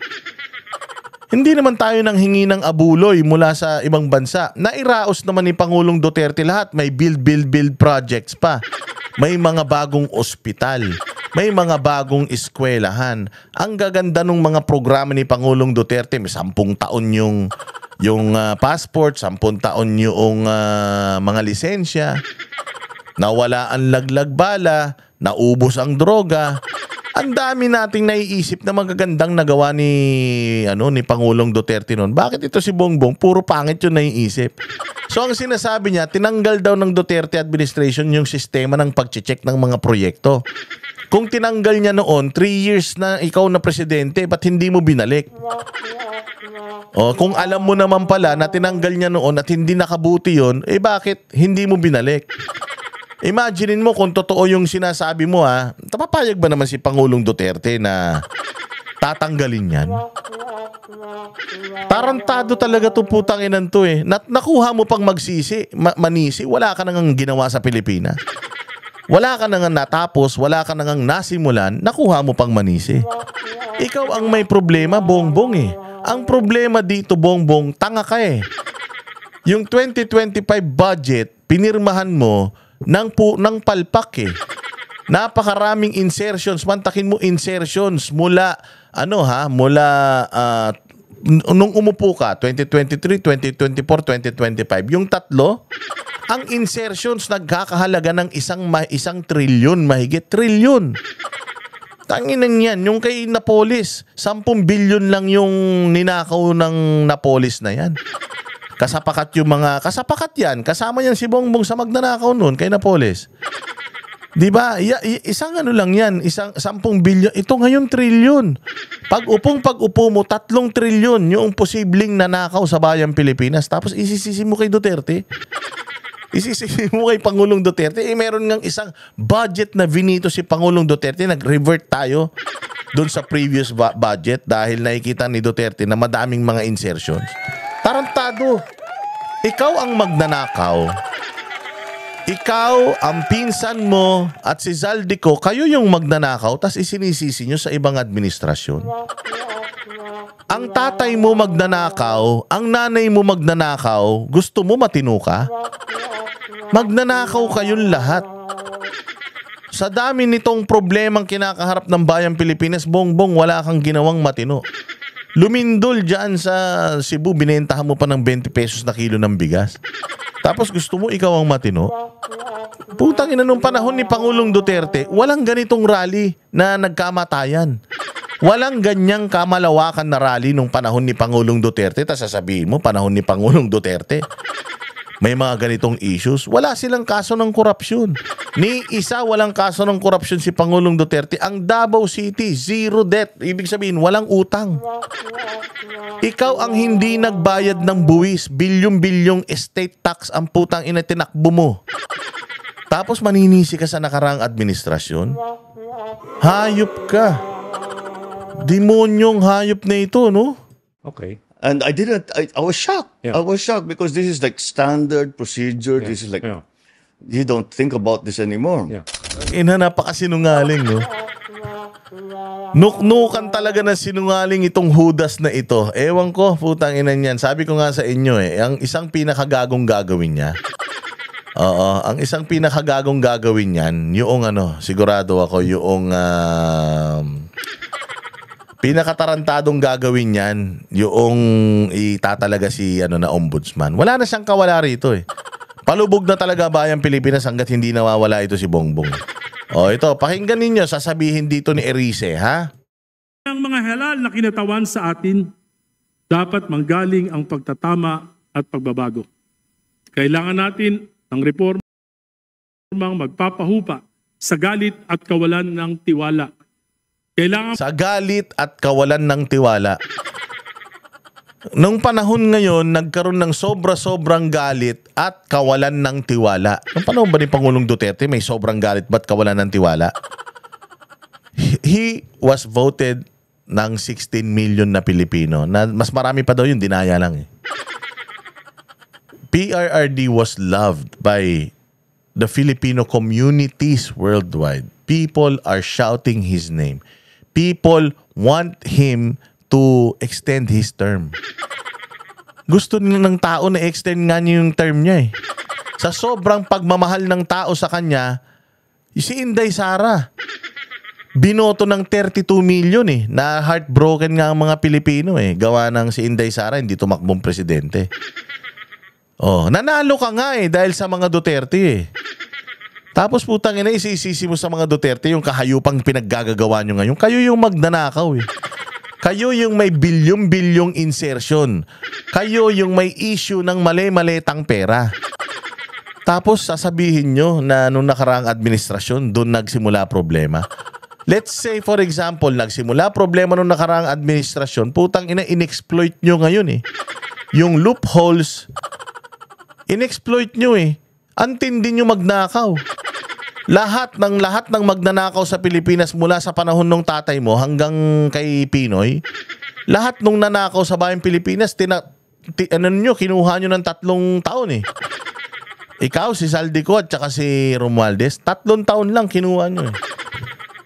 Hindi naman tayo nang hingi ng abuloy mula sa ibang bansa. Nairaos naman ni Pangulong Duterte lahat. May build projects pa. May mga bagong ospital. May mga bagong eskwelahan. Ang gaganda ng mga programa ni Pangulong Duterte. May 10 taon yung passport, 10 taon yung mga lisensya. Nawala ang laglag bala, naubos ang droga. Ang dami nating naiisip na magagandang nagawa ni Pangulong Duterte noon. Bakit ito si Bongbong? Puro pangit yung naiisip. So ang sinasabi niya, tinanggal daw ng Duterte administration yung sistema ng pag-check ng mga proyekto. Kung tinanggal niya noon, 3 years na ikaw na presidente, ba't hindi mo binalik? Kung alam mo naman pala na tinanggal niya noon at hindi nakabuti yun, bakit hindi mo binalik? Imaginein mo kung totoo yung sinasabi mo, papayag ba naman si Pangulong Duterte na tatanggalin yan? Tarantado talaga to, putang inan to Nakuha mo pang manisi, wala ka nang ginawa sa Pilipinas. Wala ka nang natapos, wala ka nang nasimulan, nakuha mo pang manisi. Ikaw ang may problema, Bongbong Ang problema dito, Bongbong, tanga ka Yung 2025 budget, pinirmahan mo ng palpak Napakaraming insertions. Mantakin mo insertions mula nung umupo ka 2023, 2024, 2025. Yung tatlo, ang insertions nagkakahalaga ng isang trilyon, mahigit trilyon. Tanginan yan. Yung kay Napolis, 10 bilyon lang yung ninakaw ng Napolis na yan. Kasapakat yan. Kasama yan si Bongbong sa magnanakaw noon kay Napoles. Diba? Isang lang yan. Isang 10 bilyon. Ito ngayon trilyon. Pag-upo mo, 3 trilyon yung posibleng nanakaw sa bayang Pilipinas. Tapos isisisi mo kay Duterte. Isisisi mo kay Pangulong Duterte. Meron ngang isang budget na vinito si Pangulong Duterte. Nag-revert tayo doon sa previous budget dahil nakikita ni Duterte na madaming mga insertions. Tarantado. Ikaw ang magnanakaw. Ikaw, ang pinsan mo at si Zaldico, kayo yung magnanakaw tas isinisisi nyo sa ibang administrasyon. Ang tatay mo magnanakaw, ang nanay mo magnanakaw, gusto mo matino ka? Magnanakaw kayong lahat. Sa dami nitong problemang kinakaharap ng bayang Pilipinas, Bongbong, wala kang ginawang matino. Lumindol dyan sa Cebu, binentahan mo pa ng 20 pesos na kilo ng bigas. Tapos gusto mo ikaw ang matino? Putang ina, nung panahon ni Pangulong Duterte, walang ganitong rally na nagkamatayan. Walang ganyang kamalawakan na rally nung panahon ni Pangulong Duterte. Tapos sasabihin mo, panahon ni Pangulong Duterte, may mga ganitong issues. Wala silang kaso ng korupsyon. Ni isa walang kaso ng korupsyon si Pangulong Duterte. Ang Davao City, 0 debt. Ibig sabihin, walang utang. Ikaw ang hindi nagbayad ng buwis. Bilyong-bilyong estate tax ang putang ina tinakbo mo. Tapos maninisi ka sa nakaraang administrasyon. Hayop ka. Demonyong hayop na ito, no? Okay. And I was shocked. Yeah. I was shocked because this is like standard procedure. This is like, Yeah. you don't think about this anymore. Yeah. Napakasinungaling, no? Nuknukan talaga na sinungaling itong Judas na ito. Ewan ko, putang ina niyan. Sabi ko nga sa inyo ang isang pinakagagong gagawin niya. Oo, ang isang pinakagagong gagawin niyan, yung sigurado ako, yung pinakatarantadong gagawin niyan, yung itatalaga si na ombudsman. Wala na siyang kawala rito Palubog na talaga bayang Pilipinas hanggat hindi nawawala ito si Bongbong. Ito, pakinggan ninyo, sasabihin dito ni Erice, ha? Ang mga halal na kinatawan sa atin, dapat manggaling ang pagtatama at pagbabago. Kailangan natin ng reformang magpapahupa sa galit at kawalan ng tiwala. Kailangan Sa galit at kawalan ng tiwala. Nung panahon ngayon, nagkaroon ng sobra-sobrang galit at kawalan ng tiwala. Nung panahon ba ni Pangulong Duterte, may sobrang galit ba't kawalan ng tiwala? He was voted ng 16 million na Pilipino. Na mas marami pa daw yun, dinaya lang eh. PRRD was loved by the Filipino communities worldwide. People are shouting his name. People want him to extend his term. Gusto ng tao na extend nga niya yung term niya eh. Sa sobrang pagmamahal ng tao sa kanya, si Inday Sara, binoto ng 32 million eh. Na heartbroken nga ang mga Pilipino eh. Gawa ng si Inday Sara, hindi tumakbong presidente. Oh, nanalo ka nga eh dahil sa mga Duterte eh. Tapos putang ina, isisisi mo sa mga Duterte yung kahayupang pinaggagawa nyo ngayon. Kayo yung magnanakaw eh. Kayo yung may bilyong-bilyong insertion. Kayo yung may issue ng mali-malitang pera. Tapos sasabihin nyo na nung nakaraang administrasyon, doon nagsimula problema. Let's say for example, nagsimula problema nung nakaraang administrasyon, putang ina, inexploit nyo ngayon eh. Yung loopholes, inexploit nyo eh. Antindi nyo magnakaw. Lahat ng magnanakaw sa Pilipinas mula sa panahon ng tatay mo hanggang kay Pinoy, lahat nung nanakaw sa bayang Pilipinas, kinuha nyo ng 3 taon eh. Ikaw, si Saldico at saka si Romualdez, 3 taon lang kinuha nyo eh.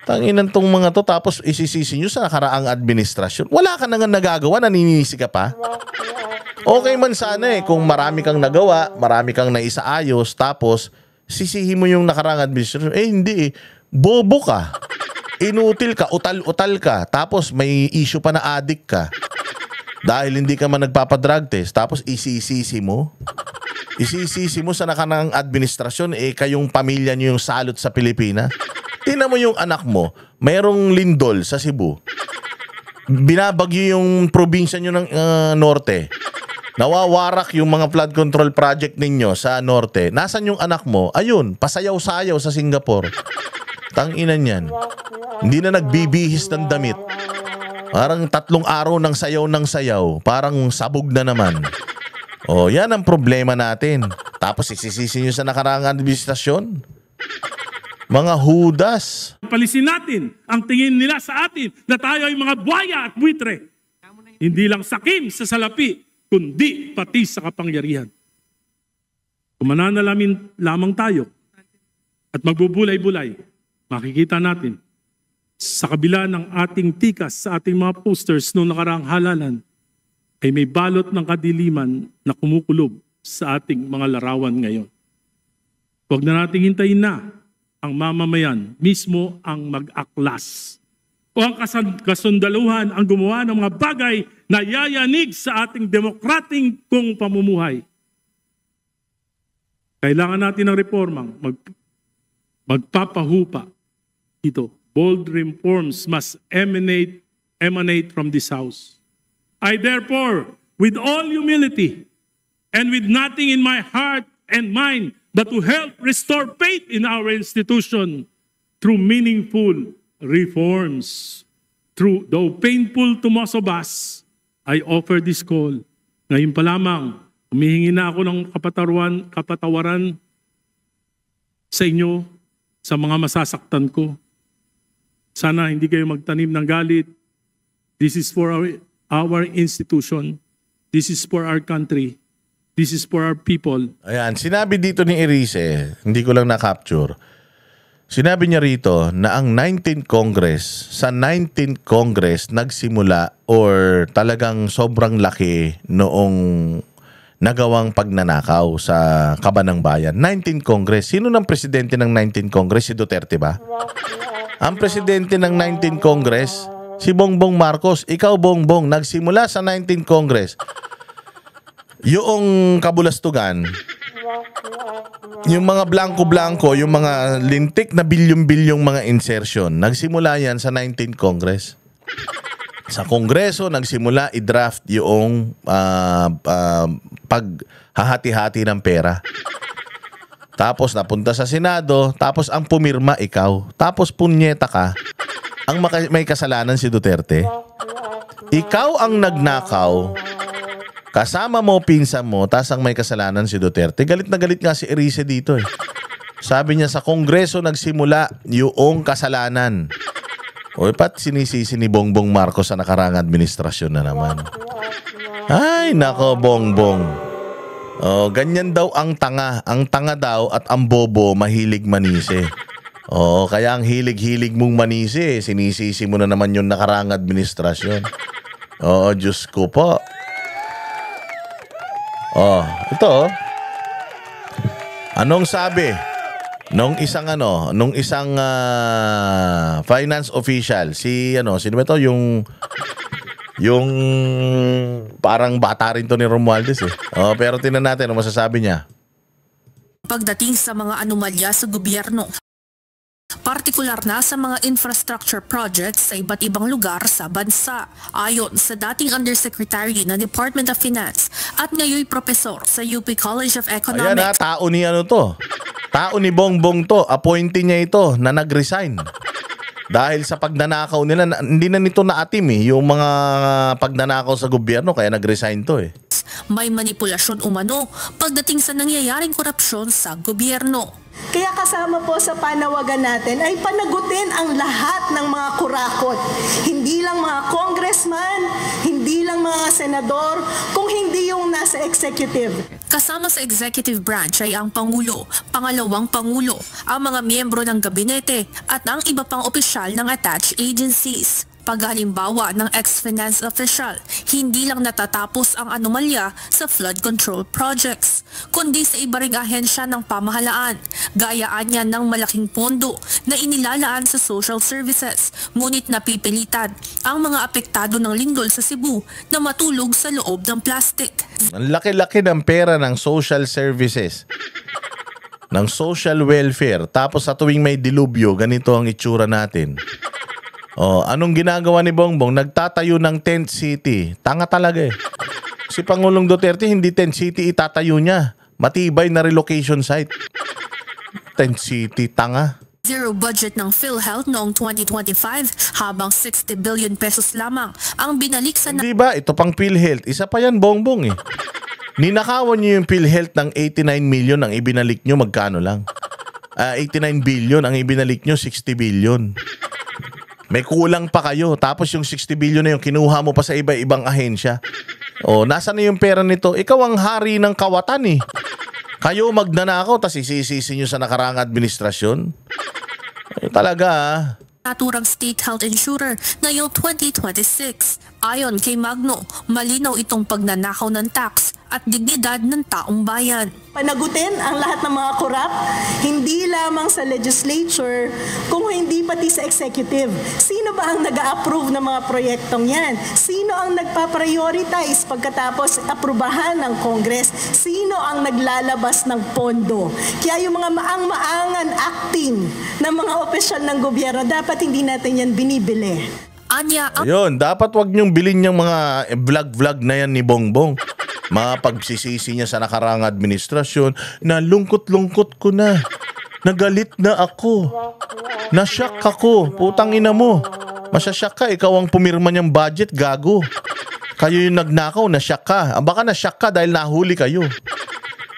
Tanginan tong mga to, tapos isisisi nyo sa nakaraang administrasyon. Wala ka na nga nagagawa, naninisi ka pa. Okay man sana eh kung marami kang nagawa, marami kang naisaayos, tapos sisihin mo yung nakaraang administrasyon. Eh hindi eh. Bobo ka. Inutil ka, utal-utal ka, tapos may issue pa na addict ka. Dahil hindi ka man nagpapadrug test, tapos isisisi mo. Isisisi mo sa nakaraang administrasyon, eh kayong pamilya nyo yung salot sa Pilipinas. Tingnan mo yung anak mo, mayroong lindol sa Cebu. Binabagyo yung probinsya nyo ng norte. Nawawarak yung mga flood control project ninyo sa norte. Nasaan yung anak mo? Ayun, pasayaw-sayaw sa Singapore. Tanginan yan. Hindi na nagbibihis ng damit. Parang 3 araw ng sayaw. Parang sabog na naman. Oh, yan ang problema natin. Tapos isisisi nyo sa nakaraang administrasyon. Mga hudas. Palisin natin ang tingin nila sa atin na tayo ay mga buhaya at buitre. Hindi lang sakim sa salapi, kundi pati sa kapangyarihan. Kung mananalamin lamang tayo at magbubulay-bulay, makikita natin sa kabila ng ating tikas sa ating mga posters noong nakaraang halalan ay may balot ng kadiliman na kumukulob sa ating mga larawan ngayon. Huwag na nating hintayin na ang mamamayan mismo ang mag-aklas o ang kasundaluhan ang gumawa ng mga bagay na yayanig sa ating demokrating kung pamumuhay. Kailangan natin ng reformang magpapahupa ito. Bold reforms must emanate from this house. I therefore, with all humility and with nothing in my heart and mind but to help restore faith in our institution through meaningful reforms. Though painful to most of us, I offer this call. Ngayon pa lamang, humihingi na ako ng kapatawaran sa inyo, sa mga masasaktan ko. Sana hindi kayo magtanim ng galit. This is for our institution. This is for our country. This is for our people. Ayan, sinabi dito ni Erice, hindi ko lang na-capture. Sinabi niya rito na ang 19th Congress, sa 19th Congress nagsimula or talagang sobrang laki noong nagawang pagnanakaw sa Kabanang Bayan. 19th Congress. Sino ng presidente ng 19th Congress? Si Duterte ba? Ang presidente ng 19th Congress, si Bongbong Marcos. Ikaw, Bongbong, nagsimula sa 19th Congress. Yung kabulastugan, yung mga blanco-blanco, yung mga lintik na bilyong-bilyong mga insertion, nagsimula yan sa 19th Congress. Sa Kongreso, nagsimula i-draft yung paghahati-hati ng pera. Tapos napunta sa Senado, tapos ang pumirma ikaw. Tapos punyeta ka, ang may kasalanan si Duterte. Ikaw ang nagnakaw Kasama mo, pinsan mo, tas ang may kasalanan si Duterte. Galit na galit nga si Erice dito eh. Sabi niya sa Kongreso nagsimula yung kasalanan. O pat sinisisi ni Bongbong Marcos sa nakarang administrasyon na naman. Ay, nako Bongbong. Oh, ganyan daw ang tanga. Ang tanga daw at ang bobo mahilig manisi. Oh, kaya ang hilig-hilig mong manisi, sinisisi mo na naman yung nakarang administrasyon. Oo, Diyos ko po. Oh, ito. Anong sabi nung isang finance official, sino ba ito? Yung parang bata rin to ni Romualdez eh. Oh, pero tingnan natin ano masasabi niya. Pagdating sa mga anomalya sa gobyerno, partikular na sa mga infrastructure projects sa iba't ibang lugar sa bansa. Ayon sa dating Undersecretary ng Department of Finance at ngayon profesor sa UP College of Economics. Ayan tao ni to. Tao ni Bongbong to. Appointee niya ito na nag-resign. Dahil sa pagnanakaw nila, hindi na nito naatim eh, yung mga pagnanakaw sa gobyerno, kaya nag-resign to eh. May manipulasyon umano pagdating sa nangyayaring korupsyon sa gobyerno. Kaya kasama po sa panawagan natin ay panagutin ang lahat ng mga kurakot. Hindi lang mga congressman, hindi lang mga senador, kung hindi yung nasa executive. Kasama sa executive branch ay ang Pangulo, Pangalawang Pangulo, ang mga miyembro ng gabinete at ang iba pang opisyal ng attached agencies. Paghalimbawa ng ex-finance official, hindi lang natatapos ang anomalya sa flood control projects, kundi sa iba ring ahensya ng pamahalaan. Gayaan niya ng malaking pondo na inilalaan sa social services, ngunit napipilitan ang mga apektado ng lindol sa Cebu na matulog sa loob ng plastic. Ang laki-laki ng pera ng social services, ng social welfare, tapos sa tuwing may dilubyo, ganito ang itsura natin. Oh, anong ginagawa ni Bongbong? Nagtatayo ng tent city. Tanga talaga eh. Si Pangulong Duterte hindi tent city itatayo niya. Matibay na relocation site. Tent city, tanga. Zero budget ng PhilHealth noong 2025 habang 60 billion pesos lamang ang binalik sa... Di ba? Ito pang PhilHealth. Isa pa yan, Bongbong eh. Ninakawan niyo yung PhilHealth ng 89 million ang ibinalik niyo magkano lang? 89 billion ang ibinalik niyo 60 billion. May kulang pa kayo. Tapos yung 60 billion na yung kinuha mo pa sa iba-ibang ahensya. O, nasa na yung pera nito? Ikaw ang hari ng kawatan eh. Kayo magnanakaw, tas isisisi nyo sa nakarang administrasyon. Ay, talaga ah. Naturang state health insurer ngayong 2026. Ayon kay Magno, malinaw itong pagnanakaw ng tax at dignidad ng taong bayan. Panagutin ang lahat ng mga korap, hindi lamang sa legislature, kung hindi pati sa executive. Sino ba ang nag-a-approve ng mga proyektong yan? Sino ang nagpa-prioritize pagkatapos aprubahan ng Congress? Sino ang naglalabas ng pondo? Kaya yung mga maang-maangan acting ng mga opisyal ng gobyerno, dapat hindi natin yan binibili. Anya, Ayun, dapat wag niyong bilhin yung mga vlog-vlog na yan ni Bongbong. Mga pagsisisi niya sa nakarang administrasyon na lungkot-lungkot ko na. Nagalit na ako. Nasyak ako. Putang ina mo. Masasyak ka. Ikaw ang pumirma niyang budget, gago. Kayo yung nagnakaw, nasyak ka. Baka nasyak ka dahil nahuli kayo.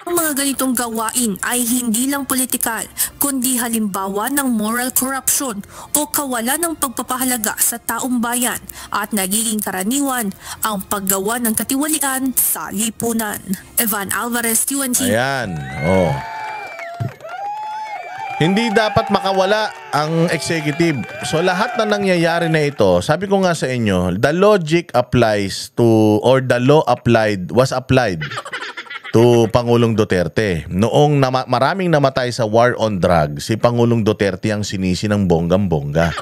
ang mga ganitong gawain ay hindi lang politikal, kundi halimbawa ng moral corruption o kawalan ng pagpapahalaga sa taong bayan at nagiging karaniwan ang paggawa ng katiwalian sa lipunan. Evan Alvarez, UNT. Ayan, oh. Hindi dapat makawala ang executive. So lahat na nangyayari na ito, sabi ko nga sa inyo, the logic applies to, or the law was applied to Pangulong Duterte. Noong maraming namatay sa war on drugs, si Pangulong Duterte ang sinisi ng bonggang-bongga.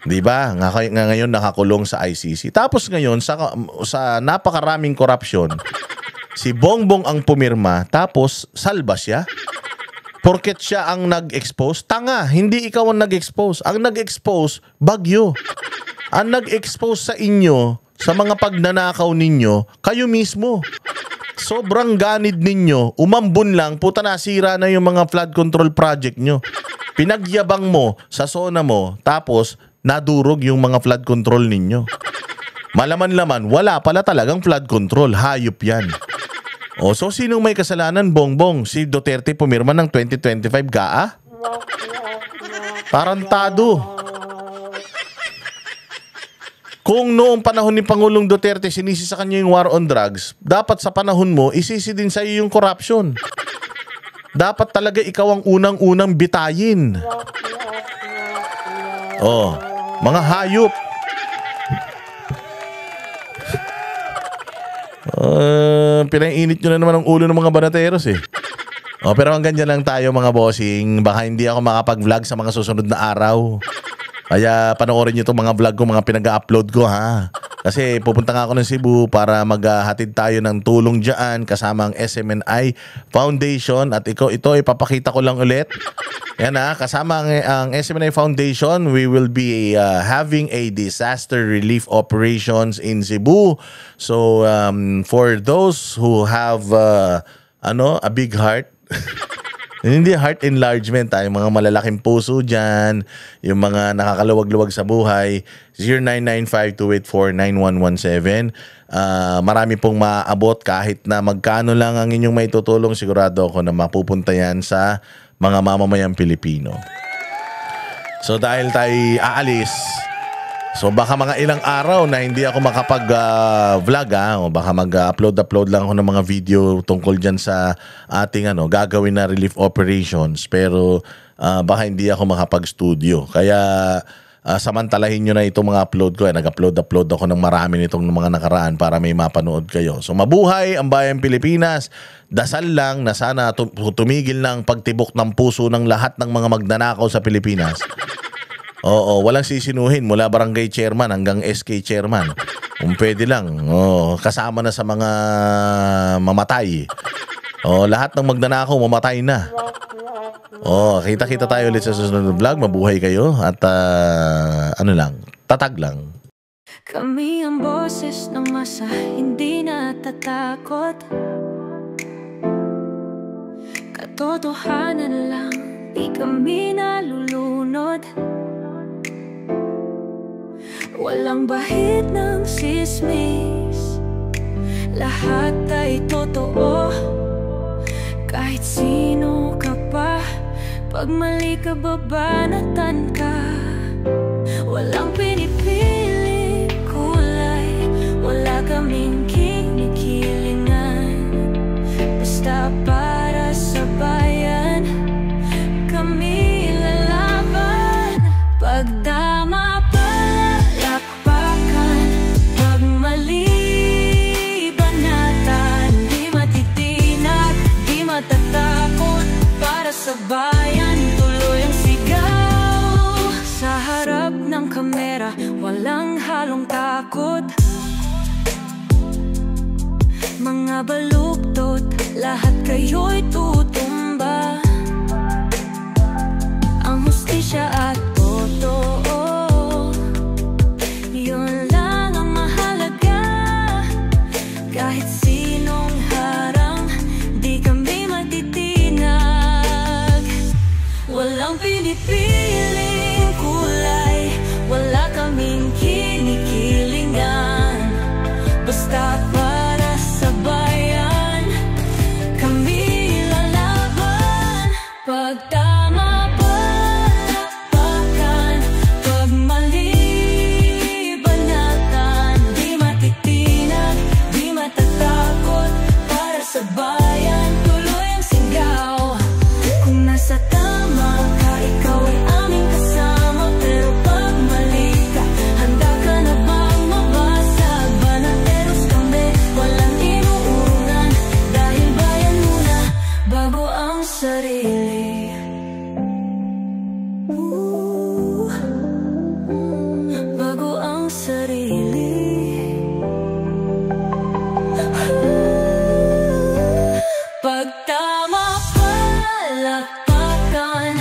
Diba? Ngayon nakakulong sa ICC. Tapos ngayon, sa napakaraming korupsyon, si Bongbong ang pumirma, tapos salba siya. Porket siya ang nag-expose, tanga, hindi ikaw ang nag-expose. Ang nag-expose, Bagyo. Ang nag-expose sa inyo, sa mga pagnanakaw ninyo, kayo mismo. Sobrang ganid ninyo, umambun lang, puta nasira na yung mga flood control project nyo. Pinagyabang mo sa zona mo, tapos nadurog yung mga flood control ninyo. Malaman-laman, wala pala talagang flood control. Hayop yan. O, so sinong may kasalanan, Bongbong? Si Duterte pumirma ng 2025 GAA? Tarantado. Kung noong panahon ni Pangulong Duterte sinisi sa kanya yung war on drugs, dapat sa panahon mo, isisi din sa iyo yung corruption. Dapat talaga ikaw ang unang-unang bitayin. Oh, mga hayop. Pinainit nyo na naman ang ulo ng mga banateros eh. Oh, pero hanggang dyan lang tayo mga bossing. Baka hindi ako makapag-vlog sa mga susunod na araw. Kaya panoorin nyo itong mga vlog ko, mga pinag-upload ko ha. Kasi pupunta nga ako ng Cebu para maghatid tayo ng tulong dyan kasama ang SMNI Foundation. At ito ipapakita ko lang ulit. Yan ha, kasama ang SMNI Foundation, we will be having a disaster relief operations in Cebu. So for those who have a big heart, hindi heart enlargement, yung mga malalaking puso dyan, yung mga nakakaluwag-luwag sa buhay, 0995-284-9117. Marami pong maaabot kahit na magkano lang ang inyong may tutulong, sigurado ako na mapupunta yan sa mga mamamayang Pilipino. So dahil tayo aalis, so baka mga ilang araw na hindi ako makapag-vlog o baka mag-upload lang ako ng mga video tungkol dyan sa ating gagawin na relief operations, pero baka hindi ako makapag-studio. Kaya samantalahin nyo na itong mga upload ko. Nag-upload ako ng marami nitong mga nakaraan para may mapanood kayo. So mabuhay ang bayang Pilipinas. Dasal lang na sana tumigil ng pagtibok ng puso ng lahat ng mga magnanakaw sa Pilipinas. Oo, walang sisinuhin mula barangay chairman hanggang SK chairman. Kung pwede lang. Kasama na sa mga mamatay. Lahat ng magnanakaw mamatay na. Kita-kita tayo ulit sa susunod na vlog. Mabuhay kayo at tatag lang. Kami ang boses ng masa, hindi natatakot. Katotohanan lang, di kami nalulunod. Walang bahid ng sismis, lahat ay totoo. Kahit sino ka pa, pag mali ka babanatan ka. Walang pinipili kulay, wala kaming kinikilingan. Basta para sa bayan, kami lalaban. Pagdama palakpakan, pag mali banatan. Di matitinag, di matatakot, para sa bayan tuloy ang sigaw. Sa harap ng kamera, walang halong takot. Mga baluktot, lahat kayo'y tutumba. Ang hustisya at totoo, yun lang ang mahalaga. Kahit sinong harang, di kami matitinag. Walang pinipiling kulay, wala kaming kinikilingan. Basta para sa bayan, kami lalaban. Pagtama palakpakan, pag mali banatan. Di matitinag, di matatakot, para sa bayan tuloy ang sigaw. Kung nasa tama ka, ikaw ay aming kasama. Pero pag mali ka, handa ka na bang mabasag? Banateros kami, walang inuurungan. Dahil bayan muna, bago ang sarili. Bago ang sarili. Pagtama palakpakan,